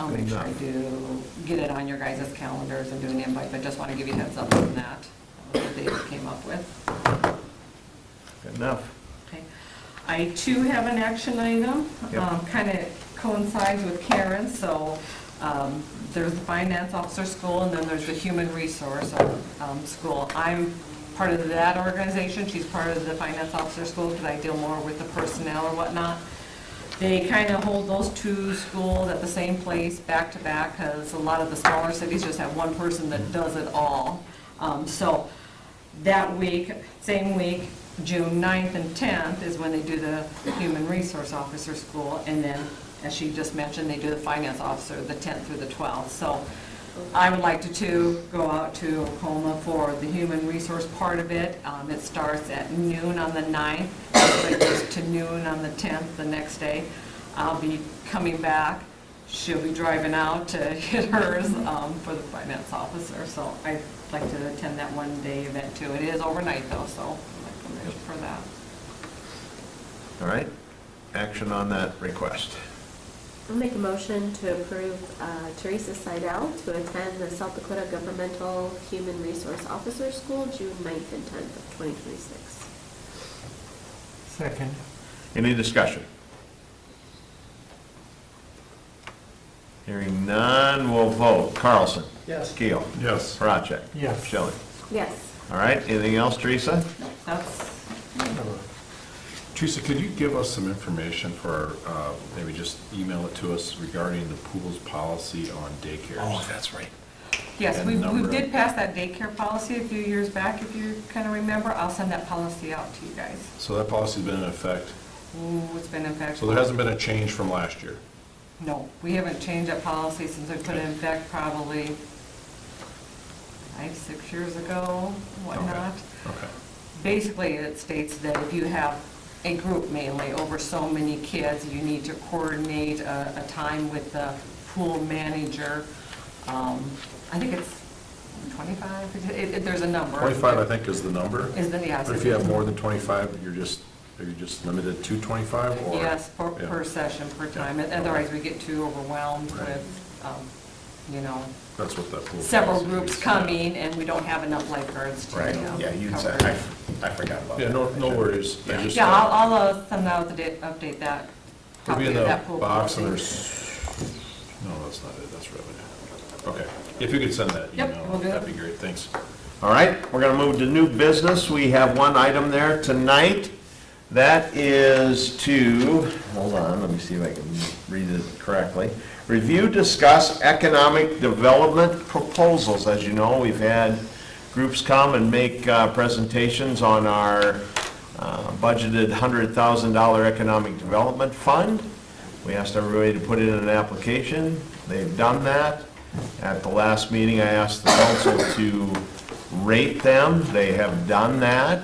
I'll make sure I do get it on your guys' calendars and do an invite, but just want to give you a heads up on that, what David came up with. Good enough. Okay. I too have an action item, Yep. kind of coincides with Karen's, so there's the finance officer school, and then there's the human resource school. I'm part of that organization, she's part of the finance officer school, because I deal more with the personnel or whatnot. They kind of hold those two schools at the same place, back to back, because a lot of the smaller cities just have one person that does it all. So that week, same week, June 9th and 10th is when they do the human resource officer school, and then, as she just mentioned, they do the finance officer, the 10th through the 12th. So I would like to too go out to Oklahoma for the human resource part of it. It starts at noon on the 9th, it goes to noon on the 10th the next day. I'll be coming back, she'll be driving out to hit hers for the finance officer. So I'd like to attend that one-day event too. It is overnight though, so I'd like to wish for that. All right, action on that request. I'll make a motion to approve Teresa Seidel to attend the South Dakota Governmental Human Resource Officer School, June 9th and 10th of 2026. Second. Any discussion? Hearing none, we'll vote. Carlson? Yes. Keel? Yes. Parachek? Yes. Shelley? Yes. All right, anything else, Teresa? That's, Teresa, could you give us some information for, maybe just email it to us regarding the pool's policy on daycares? that's right. yes, And we number. did pass that daycare policy a few years back, if you kind of remember. I'll send that policy out to you guys. So that policy's been in effect, Ooh, it's been in fact. so there hasn't been a change from last year? No, we haven't changed that policy since we put it in effect probably 5-6 years ago, whatnot. Okay. Basically, it states that if you have a group mainly over so many kids, you need to coordinate a time with the pool manager. I think it's 25, there's a number. 25, I think, is the number. Is the, yes. But if you have more than 25, are you just limited to 25, or? Yes, Yeah. per session, per time. Otherwise, we get too overwhelmed Right. with, That's what that pool. several policy groups is. coming, and we don't have enough lifeguards to, Right, cover. you said, I forgot about that. Yeah, no worries. I just, Yeah, I'll send out update that. It'll be in copy of the that pool box, and policy. there's, no, that's not it, that's revenue. Okay, if you could send that Yep, email, we'll do that'd that. be great, thanks. All right, we're going to move to new business. We have one item there tonight. That is to, hold on, let me see if I can read it correctly. Review, discuss economic development proposals. As you know, we've had groups come and make presentations on our budgeted $100,000 economic development fund. We asked everybody to put in an application. They've done that. At the last meeting, I asked the council to rate them. They have done that.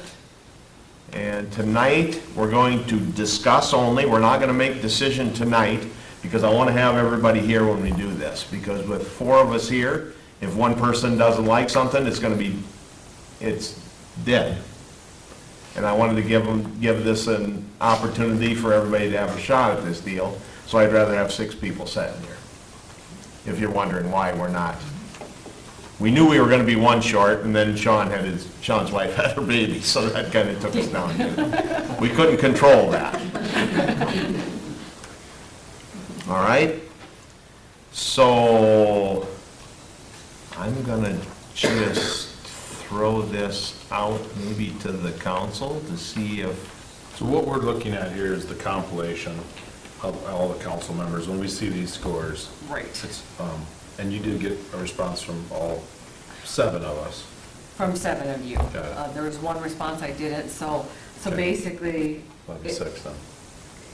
And tonight, we're going to discuss only. We're not going to make decision tonight, because I want to have everybody here when we do this. Because with 4 of us here, if one person doesn't like something, it's dead. And I wanted to give this an opportunity for everybody to have a shot at this deal. So I'd rather have 6 people sitting here. If you're wondering why we're not. We knew we were going to be one short, and then Sean's wife had her baby, so that kind of took us down. We couldn't control that. All right? So I'm going to just throw this out maybe to the council to see if, So what we're looking at here is the compilation of all the council members. When we see these scores, Right. it's, and you did get a response from all 7 of us. From 7 of you. Got it. There was one response I didn't, so Okay. basically, That'd be 6 then.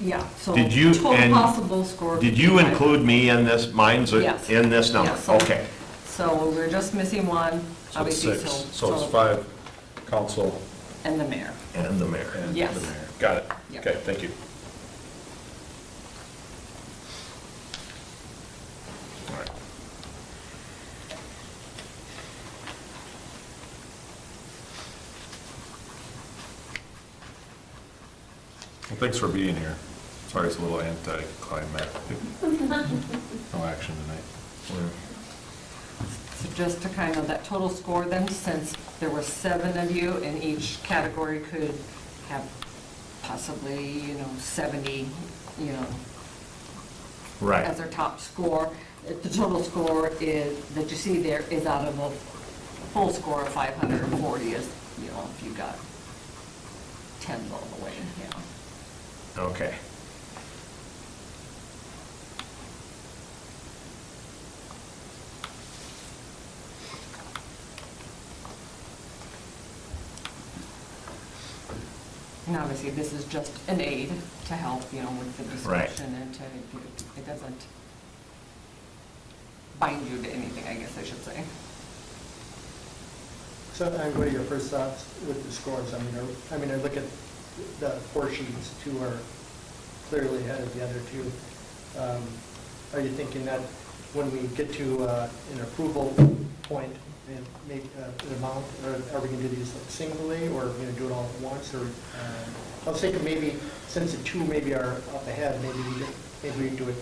yeah, so Did you- total and possible score. did you 55. include me in this, mine's Yes. in this number? Yes, so- Okay. So we're just missing one, So it's obviously, 6, so it's 5 council and the mayor. And the mayor. and the Yes. mayor. Got it. Yep. Okay, thank you. All right. Well, thanks for being here. Sorry, it's a little anticlimactic. No action tonight. So just to kind of, that total score then, since there were 7 of you, and each category could have possibly, 70, Right. as their top score. The total score is, that you see there, is out of a full score of 540 is, if you got 10 all the way, yeah. Okay. And obviously, this is just an aid to help, with the Right. discussion and to, it doesn't bind you to anything, I guess I should say. So, what are your first thoughts with the scores? I look at the 4 sheets, 2 are clearly ahead of the other 2. Are you thinking that when we get to an approval point, and make an amount, or are we going to do these singly, or are we going to do it all at once? Or I was thinking maybe, since the 2 maybe are up ahead, maybe we do it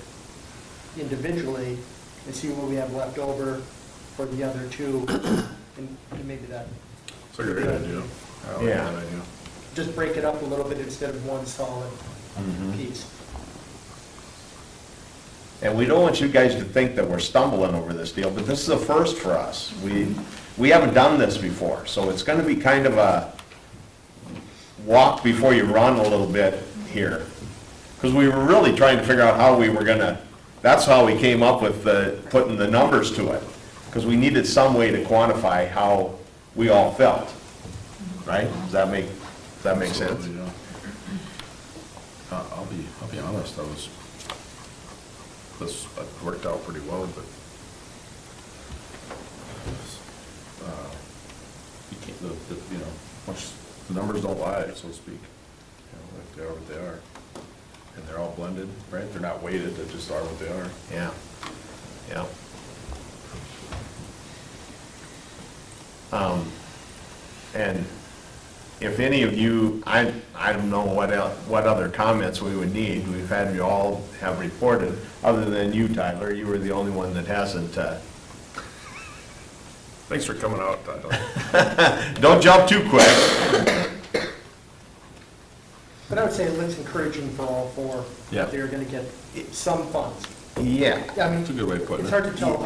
individually and see what we have left over for the other 2, and maybe that. It's a great idea. I like Yeah. that idea. Just break it up a little bit instead of one solid piece. And we don't want you guys to think that we're stumbling over this deal, but this is a first for us. We haven't done this before, so it's gonna be kind of a walk before you run a little bit here. Because we were really trying to figure out how we were gonna, that's how we came up with putting the numbers to it. Because we needed some way to quantify how we all felt, right? Does that make sense? Absolutely, yeah. I'll be honest, this worked out pretty well, but you can't, the numbers don't lie, so to speak. If they are what they are. And they're all blended, right? They're not weighted, they just are what they are. Yeah, yeah. And if any of you, I don't know what other comments we would need. We've had you all have reported, other than you, Tyler. You were the only one that hasn't. Thanks for coming out, Tyler. Don't jump too quick. But I would say it looks encouraging for all 4. Yeah. That they're going to get some funds. Yeah. I mean, That's a good way of putting it's it. hard to tell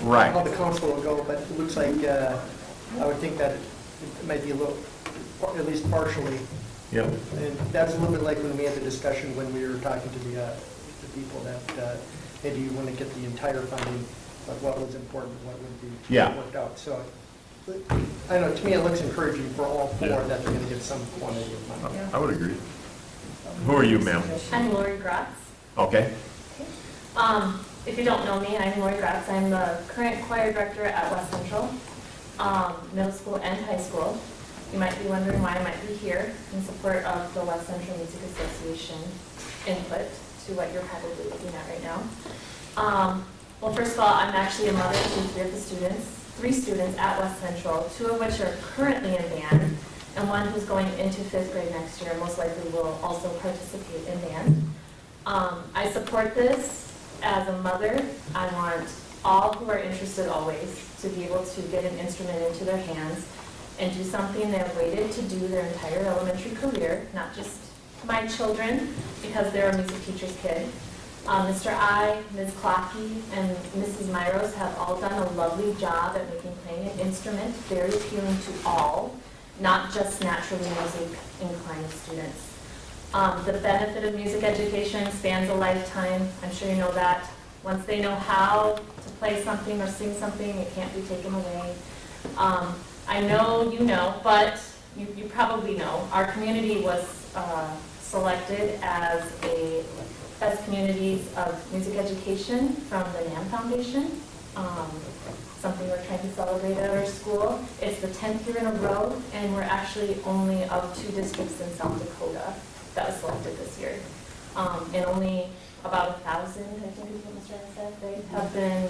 Right. how the council will go, but it looks like, I would think that it might be a little, at least partially. Yep. And that's a little bit like when we had the discussion when we were talking to the people that maybe you want to get the entire funding, but what was important, what would be Yeah. worked out. So, I don't know, to me, it looks encouraging for all 4 Yeah. that they're going to get some quantity of money. I would agree. Who are you, ma'am? I'm Lori Gratz. Okay. If you don't know me, I'm Lori Gratz. I'm the current choir director at West Central, middle school and high school. You might be wondering why I might be here in support of the West Central Music Association input to what you're probably looking at right now. Well, first of all, I'm actually a mother to 3 students at West Central, 2 of which are currently in band, and 1 who's going into 5th grade next year and most likely will also participate in band. I support this as a mother. I want all who are interested always to be able to get an instrument into their hands and do something they've waited to do their entire elementary career, not just my children, because they're a music teacher's kid. Mr. I, Ms. Clockey, and Mrs. Myros have all done a lovely job at making playing an instrument very appealing to all, not just naturally music inclined students. The benefit of music education spans a lifetime. I'm sure you know that. Once they know how to play something or sing something, it can't be taken away. I know you know, but you probably know, our community was selected as communities of music education from the NAM Foundation, something we're trying to celebrate at our school. It's the 10th year in a row, and we're actually only of 2 districts in South Dakota that was selected this year. And only about 1,000, I think is what Mr. Ann said, right, have been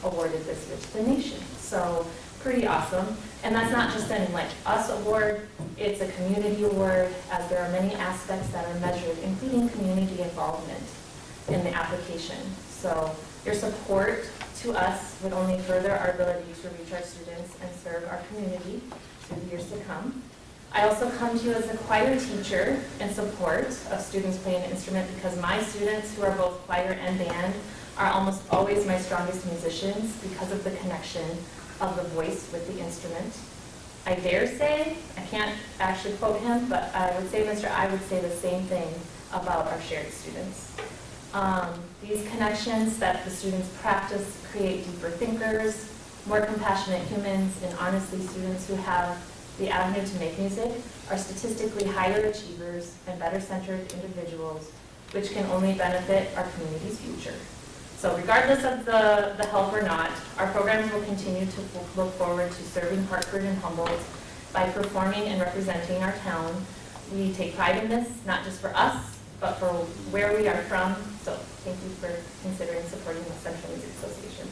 awarded this year to the nation. So pretty awesome. And that's not just an like us award, it's a community award, as there are many aspects that are measured, including community involvement in the application. So your support to us would only further our ability to reach our students and serve our community through the years to come. I also come to you as a choir teacher in support of students playing an instrument, because my students, who are both choir and band, are almost always my strongest musicians because of the connection of the voice with the instrument. I dare say, I can't actually quote him, but I would say, I would say the same thing about our shared students. These connections that the students practice create deeper thinkers, more compassionate humans, and honestly, students who have the avenue to make music are statistically higher achievers and better centered individuals, which can only benefit our community's future. So regardless of the help or not, our programs will continue to look forward to serving Hartford and Humboldt by performing and representing our town. We take pride in this, not just for us, but for where we are from. So thank you for considering supporting the Central Music Association.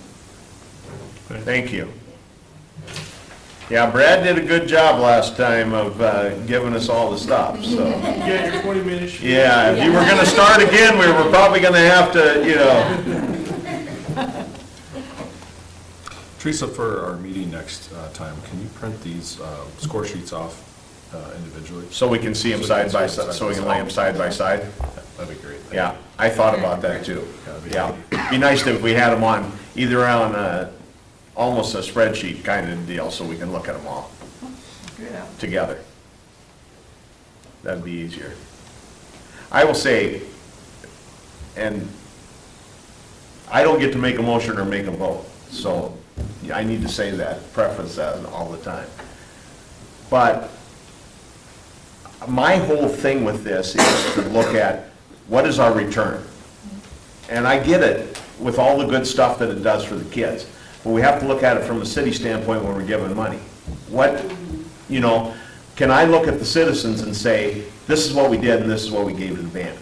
Thank you. Yeah, Brad did a good job last time of giving us all the stops, so. You got your 20 minutes. Yeah, if you were gonna start again, we were probably gonna have to, you know. Teresa, for our meeting next time, can you print these score sheets off individually? So we can see them side by side, so we can lay them side by side? That'd be great. Yeah, I thought about that too. That'd be Yeah, great. it'd be nice if we had them on, either on almost a spreadsheet kind of deal, so we can look at them all together. That'd be easier. I will say, and I don't get to make a motion or make a vote, so I need to say that, preface that all the time. But my whole thing with this is to look at what is our return. And I get it with all the good stuff that it does for the kids, but we have to look at it from a city standpoint when we're giving money. What, you know, can I look at the citizens and say, this is what we did and this is what we gave to the band?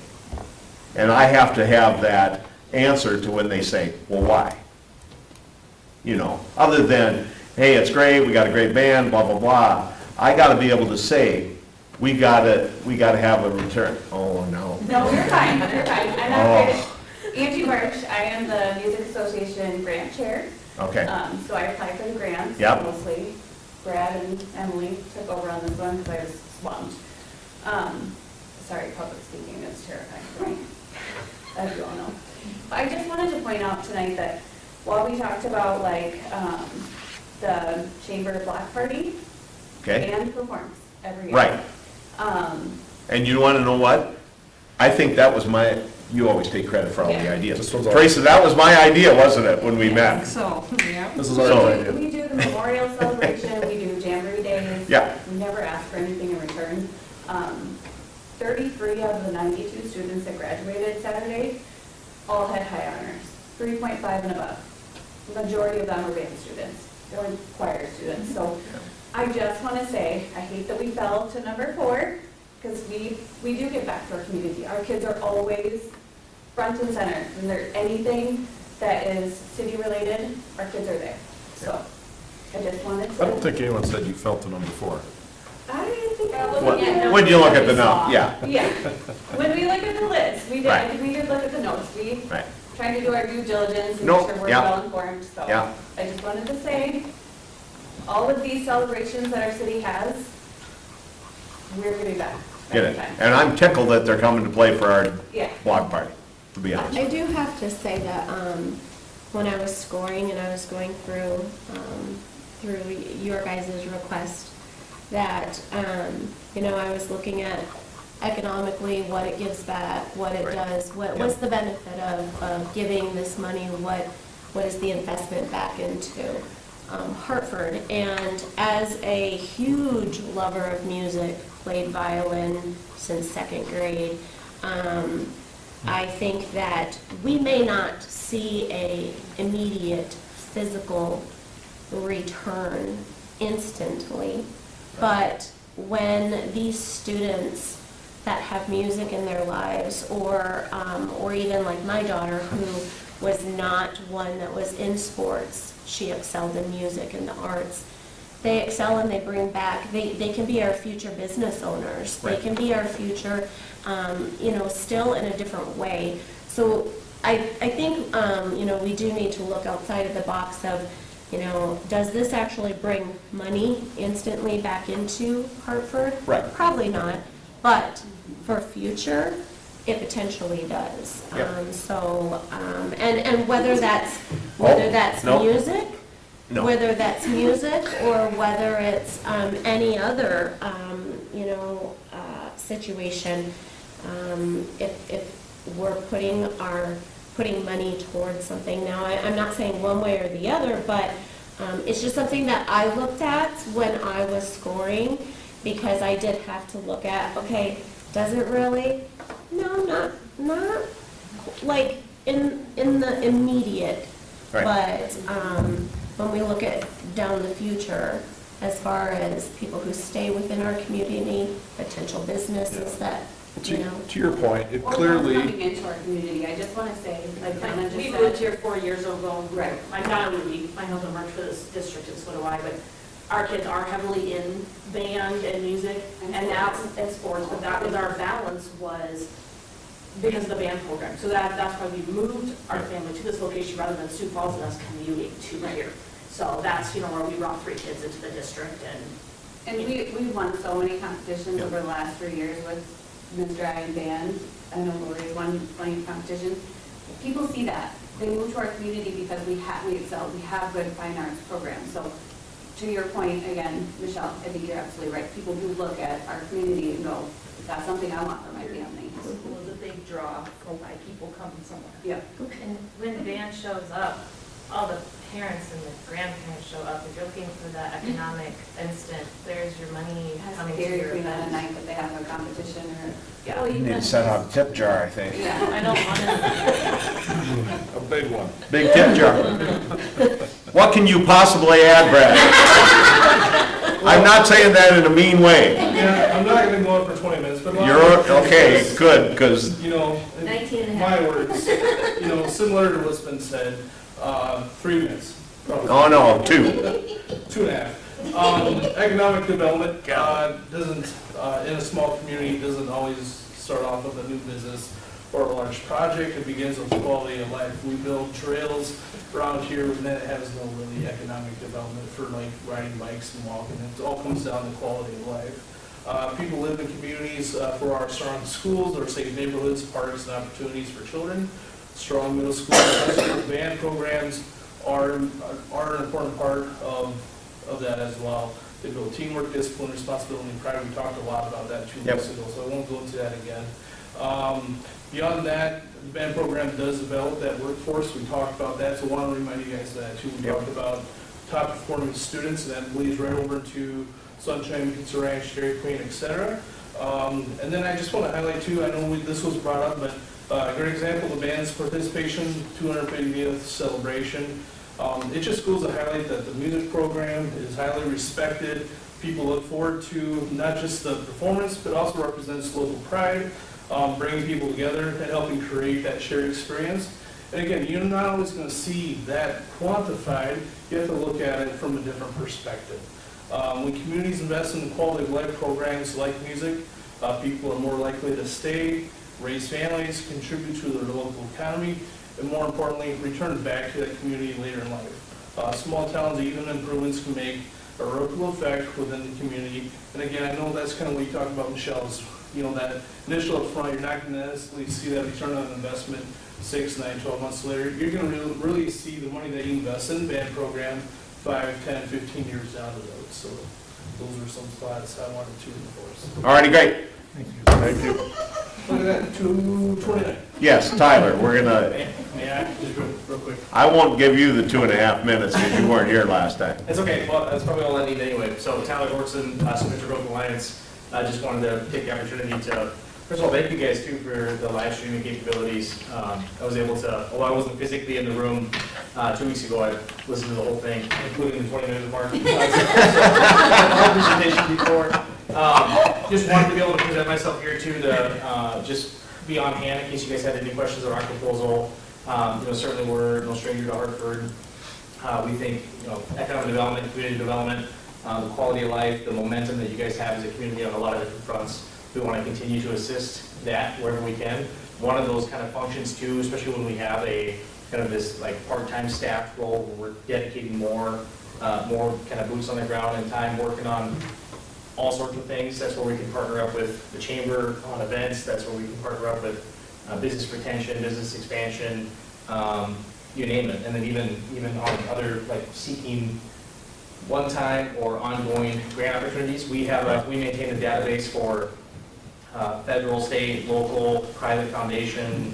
And I have to have that answer to when they say, well, why? You know, other than, hey, it's great, we got a great band, blah, blah, blah. I gotta be able to say, we gotta have a return. Oh, no. No, you're fine, you're fine. I'm not Angie March, I am the Music Association grant chair. Okay, So I applied for the grants. Yep. Mostly. Brad and Emily took over on this one because I was swamped. Sorry, public speaking is terrifying for me, as you all know. But I just wanted to point out tonight that while we talked about like the Chamber Block Party, okay, band performs every year. right. And you wanna know what? I think that was you always take credit for all the Yeah. ideas. This one's all- Teresa, that was my idea, wasn't it, when we met? So, yeah. This is So- our idea. We do the memorial celebration, we do Jamboree days. Yeah. We never ask for anything in return. 33 of the 92 students that graduated Saturday all had high honors, 3.5 and above. The majority of them were band students, they were choir students. So I just want to say, I hate that we fell to number 4, because we do give back to our community. Our kids are always front and center. When there's anything that is city-related, our kids are there. So I just wanted to. I don't think anyone said you felt to number 4. I think I was When looking at when you look at the numbers number, yeah, Yeah. When we look at the list, we Right. did look at the notes. We right. tried to do our due diligence and Nope, make sure we're yeah. well informed. So Yeah. I just wanted to say, all of these celebrations that our city has, we're going to be back. Get it. every time. And I'm tickled that they're coming to play for our Yeah. block party, to be honest. I do have to say that when I was scoring and I was going through your guys' request, that, I was looking at economically what it gives back, what it Right. does, what's the benefit of giving this money, what is the investment back into Hartford. And as a huge lover of music, played violin since 2nd grade, I think that we may not see a immediate physical return instantly, but when these students that have music in their lives, or even like my daughter, who was not one that was in sports, she excelled in music and the arts, they excel and they bring back, they can be our future business owners. They Right. can be our future, still in a different way. So I think, we do need to look outside of the box of, does this actually bring money instantly back into Hartford? Right. Probably not, but for future, it potentially does. Yep. And whether that's no. music, No. whether that's music or whether it's any other, situation, if we're putting money towards something. Now, I'm not saying one way or the other, but it's just something that I looked at when I was scoring, because I did have to look at, okay, does it really? No, not like in the immediate. Right. But when we look at down the future, as far as people who stay within our community, potential businesses that, To your point, it Or clearly, coming into our community, I just want to say, like Donna just We said. moved here 4 years ago. Right, my daughter, my husband works for this district, and so do I, but our kids are heavily in band and music, and that's, and sports, but that was our balance was because of the band program. So that's why we moved our family to this location rather than Sioux Falls and us commuting to here. So that's, where we brought 3 kids into the district, And we won so many competitions over the last 3 years with Miss Dragon Band. I know Lori won plenty of competitions. People see that. They move to our community because we excel. We have good fine arts programs. So to your point, again, Michelle, I think you're absolutely right. People do look at our community and go, that's something I want for my family. School is a big draw for why people come somewhere. Yeah. And when band shows up, all the parents and the grandparents show up. If you're looking for that economic instant, there's your money That's coming to scary your for that event. night that they have a competition or. Yeah. Well, You need to send out a tip jar, I think. Yeah. I don't want to. a big one. Big tip jar. What can you possibly add, Brad? I'm not saying that in a mean way. Yeah, I'm not gonna go on for 20 minutes, but. You're, okay, good, because, In 19 and a my half. words, similar to what's been said, 3 minutes. probably. oh no, 2. 2.5. Economic development doesn't, in a small community, doesn't always start off with a new business or a large project. It begins with quality of life. We build trails around here, and then it has no really economic development for like riding bikes and walking. It all comes down to quality of life. People live in communities for our strong schools, our safe neighborhoods, parks, and opportunities for children. Strong middle school and high school band programs are an important part of that as well. They build teamwork, discipline, responsibility, and pride. We talked a lot about that 2 weeks ago, so I won't go into that again. Beyond that, the band program does develop that workforce. We talked about that, so I want to remind you guys of that too. We talked about top performing students, and that bleeds right over to Sunshine, Pizza Ranch, Dairy Queen, etc. And then I just want to highlight too, I know this was brought up, but a great example, the band's participation, 250th celebration. It just goes to highlight that the music program is highly respected. People look forward to not just the performance, but also represents local pride, bringing people together and helping create that shared experience. And again, you're not always going to see that quantified. You have to look at it from a different perspective. When communities invest in quality of life programs like music, people are more likely to stay, raise families, contribute to their local economy, and more importantly, return back to that community later in life. Small towns, even improvements can make a ripple effect within the community. And again, I know that's kind of what you talked about, Michelle, is, that initial upfront, you're not going to necessarily see that return on investment 6, 9, 12 months later. You're going to really see the money that you invest in the band program 5, 10, 15 years down the road. So those are some thoughts I wanted to enforce. all righty, great. Thank you. Look at that, 2:29. Yes, Tyler, we're gonna, May I, just real quick? I won't give you the 2.5 minutes because you weren't here last time. It's okay, well, that's probably all I need anyway. So Tyler Horton, Signature Growth Alliance, I just wanted to take the opportunity to, first of all, thank you guys too for the live streaming capabilities. I was able to, although I wasn't physically in the room 2 weeks ago, I listened to the whole thing, including the 20-minute mark. So, presentation before. Just wanted to be able to present myself here too, to just be on hand in case you guys had any questions on our proposal. Certainly we're no stranger to Hartford. We think, economic development, community development the quality of life, the momentum that you guys have as a community on a lot of different fronts. We want to continue to assist that wherever we can. One of those kind of functions too, especially when we have a kind of this like part-time staff role where we're dedicating more kind of boots on the ground and time working on all sorts of things. That's where we can partner up with the chamber on events. That's where we can partner up with business retention, business expansion, you name it. And then even on other like seeking one-time or ongoing grant opportunities. We maintain a database for federal, state, local, private foundation.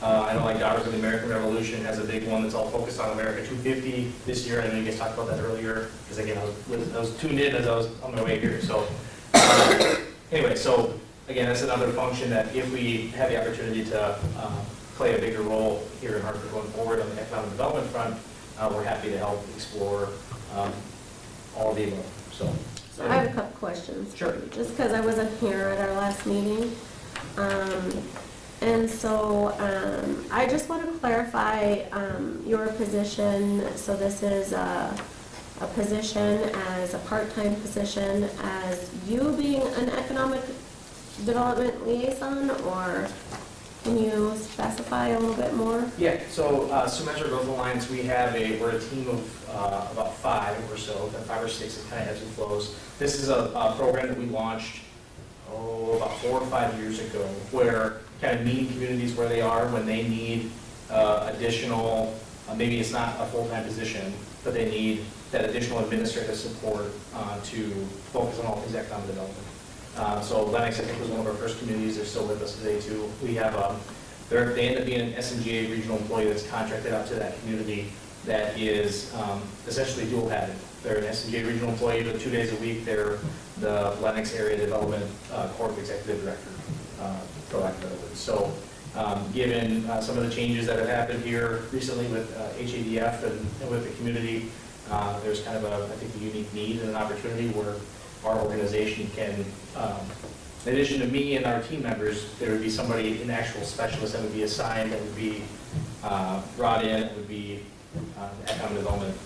I know like Daughters of the American Revolution has a big one that's all focused on America 250 this year. I know you guys talked about that earlier, because again, I was tuned in as I was on my way here. So anyway, so again, that's another function that if we have the opportunity to play a bigger role here in Hartford going forward on the economic development front, we're happy to help explore all of the above. So I have a couple questions. Sure. Just because I wasn't here at our last meeting. And so I just want to clarify your position. So this is a position as a part-time position, as you being an economic development liaison, or can you specify a little bit more? Yeah, so Sioux Metro Growth Alliance, we're a team of about 5 or so, 5 or 6, it kind of ebbs and flows. This is a program that we launched, about 4 or 5 years ago, where kind of meeting communities where they are when they need additional, maybe it's not a full-time position, but they need that additional administrative support to focus on all things economic development. So Lennox, I think, was one of our first communities. They're still with us today too. We have, they end up being an SNGA regional employee that's contracted out to that community that is essentially dual hatted. They're an SNGA regional employee, but 2 days a week they're the Lennox Area Development Corp Executive Director. So given some of the changes that have happened here recently with HADF and with the community, there's kind of I think, a unique need and an opportunity where our organization can, in addition to me and our team members, there would be somebody, an actual specialist that would be assigned, that would be brought in, that would be the economic development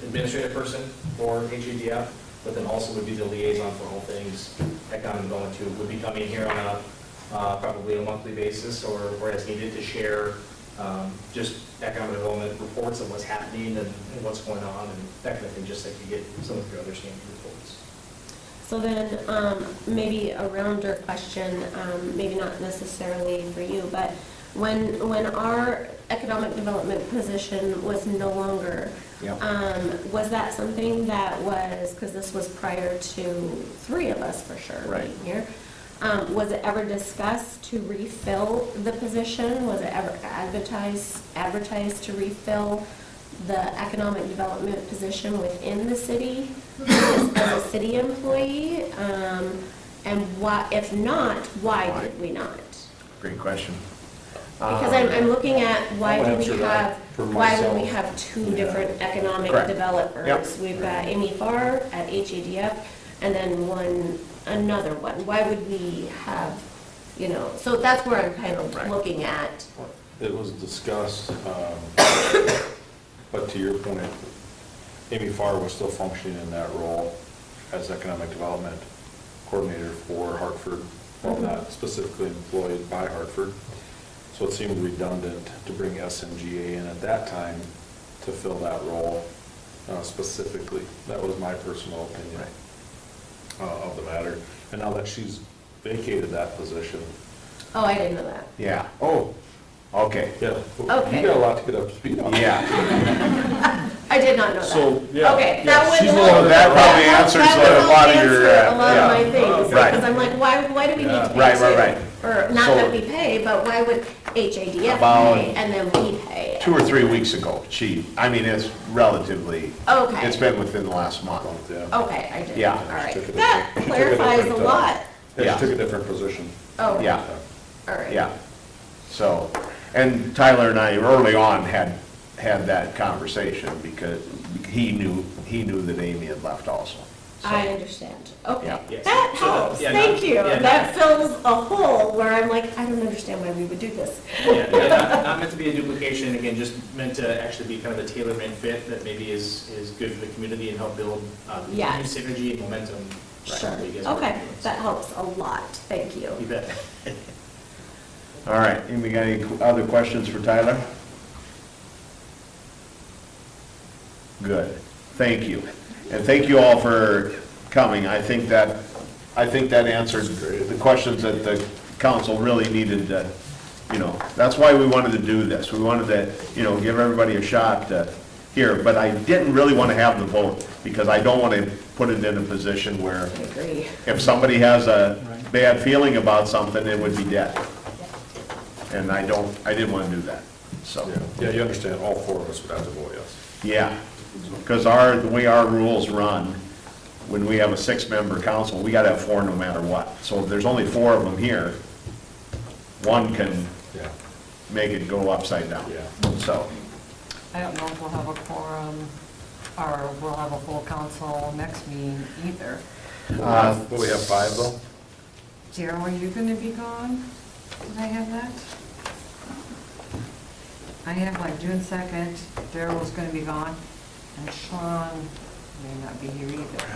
administrative person for HADF, but then also would be the liaison for all things economic development too. Would be coming here on a probably a monthly basis or as needed to share just economic development reports of what's happening and what's going on and that kind of thing, just like you get some of your other standard reports. So then maybe a rounder question, maybe not necessarily for you, but when our economic development position was no longer, was that something that was, because this was prior to 3 of us for sure being here, was it ever discussed to refill the position? Was it ever advertised to refill the economic development position within the city as a city employee? And why, if not, why did we not? Great question. Because I'm looking at why would we have 2 different economic developers? Yep. We've got Amy Farr at HADF and then another one. Why would we have, so that's where I'm kind of looking at. It was discussed, but to your point, Amy Farr was still functioning in that role as economic development coordinator for Hartford, while not specifically employed by Hartford. So it seemed redundant to bring SNGA in at that time to fill that role specifically. That was my personal opinion of the matter. And now that she's vacated that position. Oh, I didn't know that. Yeah. Oh, okay. Yeah. Okay. You got a lot to get up to speed on. Yeah. I did not know that. So, yeah. Okay, Yeah, that would she's help. that probably answers a lot of your, a lot of my yeah. things. Right. Because I'm like, why do we need to pay Right, two? right. Or not So- that we pay, but why would HADF About pay and then we pay? 2 or 3 weeks ago, it's relatively, Okay. it's been within the last month. Yeah. Okay, I did. Yeah. All right. She took a That different- clarifies a lot. Yeah, she took a different position. Oh. Yeah. All right. Yeah. So, and Tyler and I early on had that conversation because he knew that Amy had left also. I understand. Okay. Yes. That So, helps. yeah, Thank not- you. yeah, That fills a hole where I'm like, I don't understand why we would do this. Yeah, not meant to be a duplication, again, just meant to actually be kind of a tailor-made fit that maybe is good for the community and help build Yes. synergy and momentum. Sure. What you guys are Okay, doing. that helps a lot. Thank you. You bet. All right, anybody got any other questions for Tyler? Good, thank you. And thank you all for coming. I think that answered the questions that the council really needed to, that's why we wanted to do this. We wanted to, give everybody a shot to hear, but I didn't really want to have the vote because I don't want to put it in a position where I agree. if somebody has a bad feeling about something, it would be dead. And I didn't want to do that, so. Yeah, you understand, all four of us would have to vote yes. Yeah, because the way our rules run, when we have a 6-member council, we gotta have 4 no matter what. So if there's only 4 of them here, one can Yeah. make it go upside down. Yeah. So, I don't know if we'll have a quorum, or we'll have a full council next meeting either. Will we have 5 though? Daryl, are you gonna be gone? Did I have that? I have like June 2nd, Daryl's gonna be gone, and Sean may not be here either.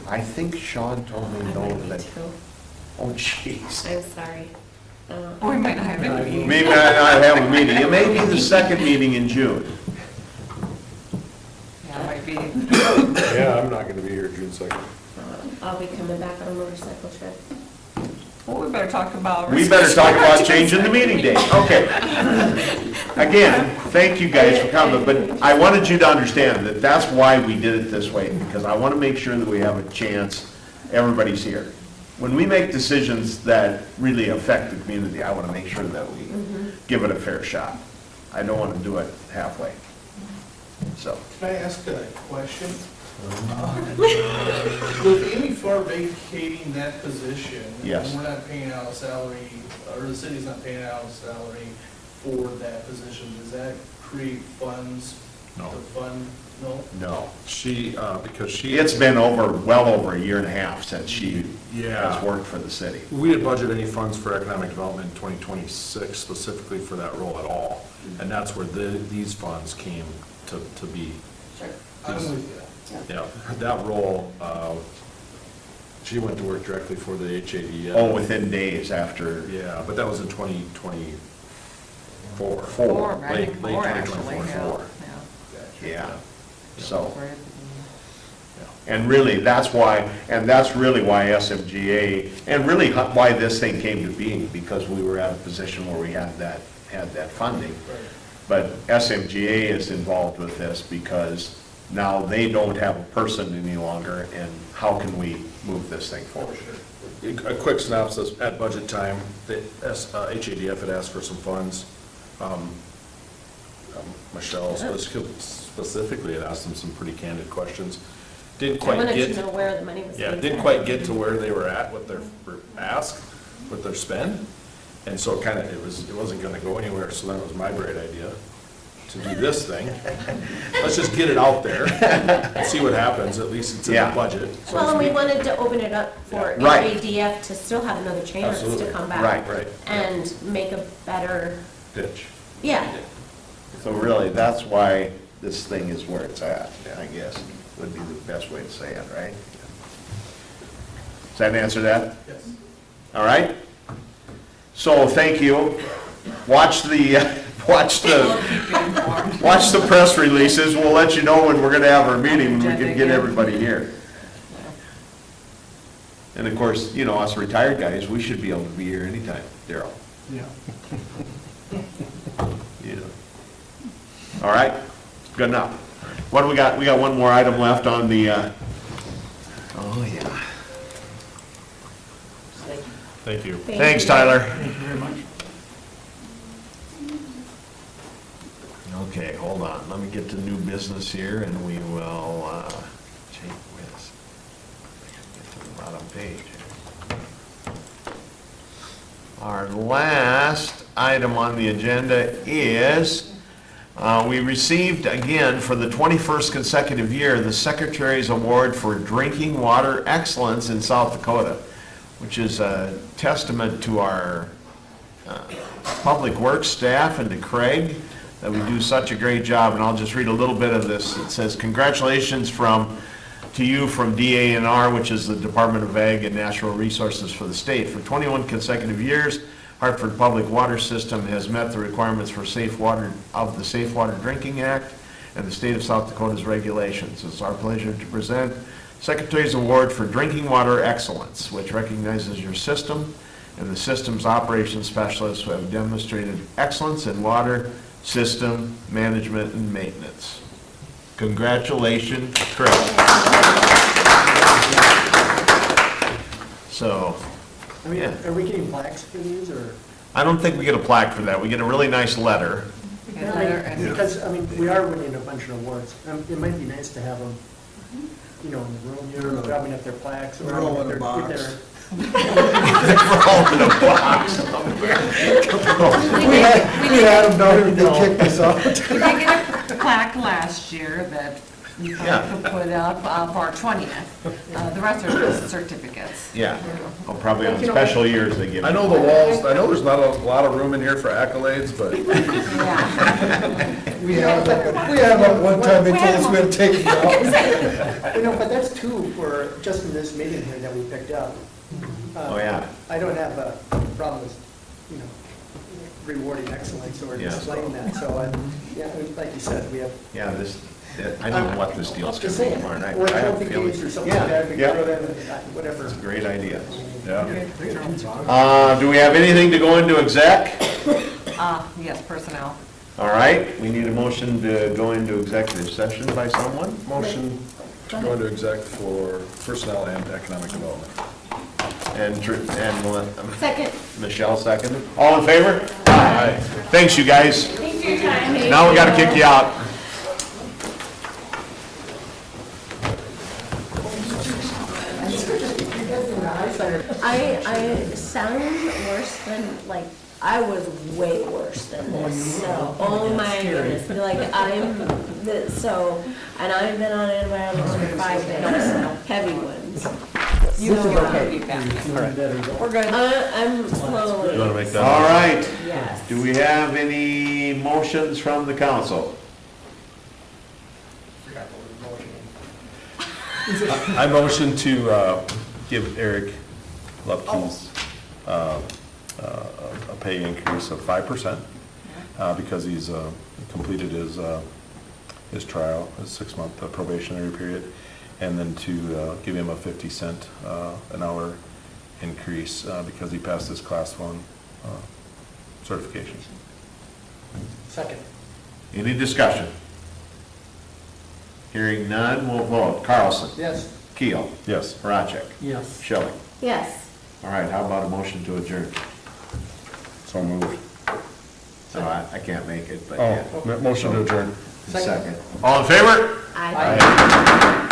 I think Sean told me no, that, Too. oh jeez. I'm sorry. Or we might not have any meetings. Maybe not have a meeting. It may be the second meeting in June. Yeah, it might be. Yeah, I'm not gonna be here June 2nd. I'll be coming back on a motorcycle trip. Well, we better talk about. We better talk about changing the meeting date. Okay. Again, thank you guys for coming, but I wanted you to understand that that's why we did it this way, because I want to make sure that we have a chance, everybody's here. When we make decisions that really affect the community, I want to make sure that we give it a fair shot. I don't want to do it halfway. So, Can I ask a question? With Amy Farr vacating that position, Yes. and we're not paying out a salary, or the city's not paying out a salary for that position, does that create funds No. to fund? No? no. She, because she. It's been well over a year and a half since she Yeah. has worked for the city. We didn't budget any funds for economic development in 2026 specifically for that role at all. And that's where these funds came to be. Sure. I'm with you. Yeah, that role, she went to work directly for the HADF. Oh, within days after. Yeah, but that was in 2024. Four, I Late think four, actually, 2024. yeah. Yeah, so. Right. And really, that's really why SMGA, and really why this thing came to being, because we were at a position where we had that funding. But SMGA is involved with this because now they don't have a person any longer, and how can we move this thing forward? A quick synopsis, at budget time, the HADF had asked for some funds. Michelle specifically had asked them some pretty candid questions. Didn't I quite wanted get. to know where the money was Yeah, being didn't spent. quite get to where they were at, what their ask, what their spend. And so kind of, it wasn't gonna go anywhere, so then it was my great idea to do this thing. Let's just get it out there and see what happens, at least it's in the Yeah. budget. so to Well, and we speak. wanted to open it up for Right. HADF to still have another chance to Absolutely. come back. Right. And make a better, Ditch. yeah. So really, that's why this thing is where it's at, I guess, would be the best way to say it, right? Does that answer that? Yes. All right? So, thank you. Watch the press releases. We'll let you know when we're gonna have our meeting, and we can get everybody here. And of course, us retired guys, we should be able to be here anytime, Daryl. Yeah. All right, good enough. What do we got? We got one more item left on the, oh, yeah. Thank you. Thanks, Tyler. Thank you very much. Okay, hold on. Let me get to new business here, and we will, take with. Get to the bottom page. Our last item on the agenda is We received, again, for the 21st consecutive year, the Secretary's Award for Drinking Water Excellence in South Dakota, which is a testament to our public works staff and to Craig, that we do such a great job. And I'll just read a little bit of this. It says, congratulations to you from DANR, which is the Department of Ag and Natural Resources for the state. For 21 consecutive years, Hartford Public Water System has met the requirements for safe water of the Safe Water Drinking Act and the state of South Dakota's regulations. It's our pleasure to present Secretary's Award for Drinking Water Excellence, which recognizes your system and the system's operations specialists who have demonstrated excellence in water system management and maintenance. Congratulations, Craig. So, I mean, yeah. are we getting plaques for these, or? I don't think we get a plaque for that. We get a really nice letter. Because, I mean, we are winning a bunch of awards. It might be nice to have them, you know, in the room here, dropping up their plaques. Or Roll in a if box. they're- Roll in a box. We had them down, they kicked us out. We did get a plaque last year that we Yeah. could put up for our 20th. The rest are just certificates. Yeah. Oh, probably on special years they give. I know the walls, I know there's not a lot of room in here for accolades, but Yeah. We had them one time, they told us we had to take them out. You know, but that's two for just in this meeting here that we picked up. Oh, yeah. I don't have a problem with, you know, rewarding excellence or Yeah. displaying that, so, yeah, like you said, we have. Yeah, I don't know what this deal's Just gonna be saying, tomorrow night. or I have a trophy feeling. case or something like that, we Yeah, can throw yeah. that in, whatever. It's a great idea. yeah. Do we have anything to go into exec? Yes, personnel. All right, we need a motion to go into executive session by someone. Motion to go into exec for personnel and economic development. And Second. Michelle seconded. All in favor? Aye. Thanks, you guys. Thanks for your time. Now we gotta kick you out. I sound worse than, like, I was way worse than this, so, oh my goodness, like, and I've been on antibiotics for 5 days, heavy ones. You will be back. We're good. I'm slowly. You wanna make that? All right. Yes. Do we have any motions from the council? I motion to give Eric Lupke's a pay increase of 5% because he's completed his trial, his 6-month probationary period, and then to give him a 50-cent an hour increase because he passed his Class 1 certification. Second. Any discussion? Hearing none, we'll vote. Carlson? Yes. Keel? Yes. Horacek? Yes. Shelley? Yes. All right, how about a motion to adjourn? So moved. So I can't make it, but yeah. Oh, motion to adjourn. Second. All in favor? I.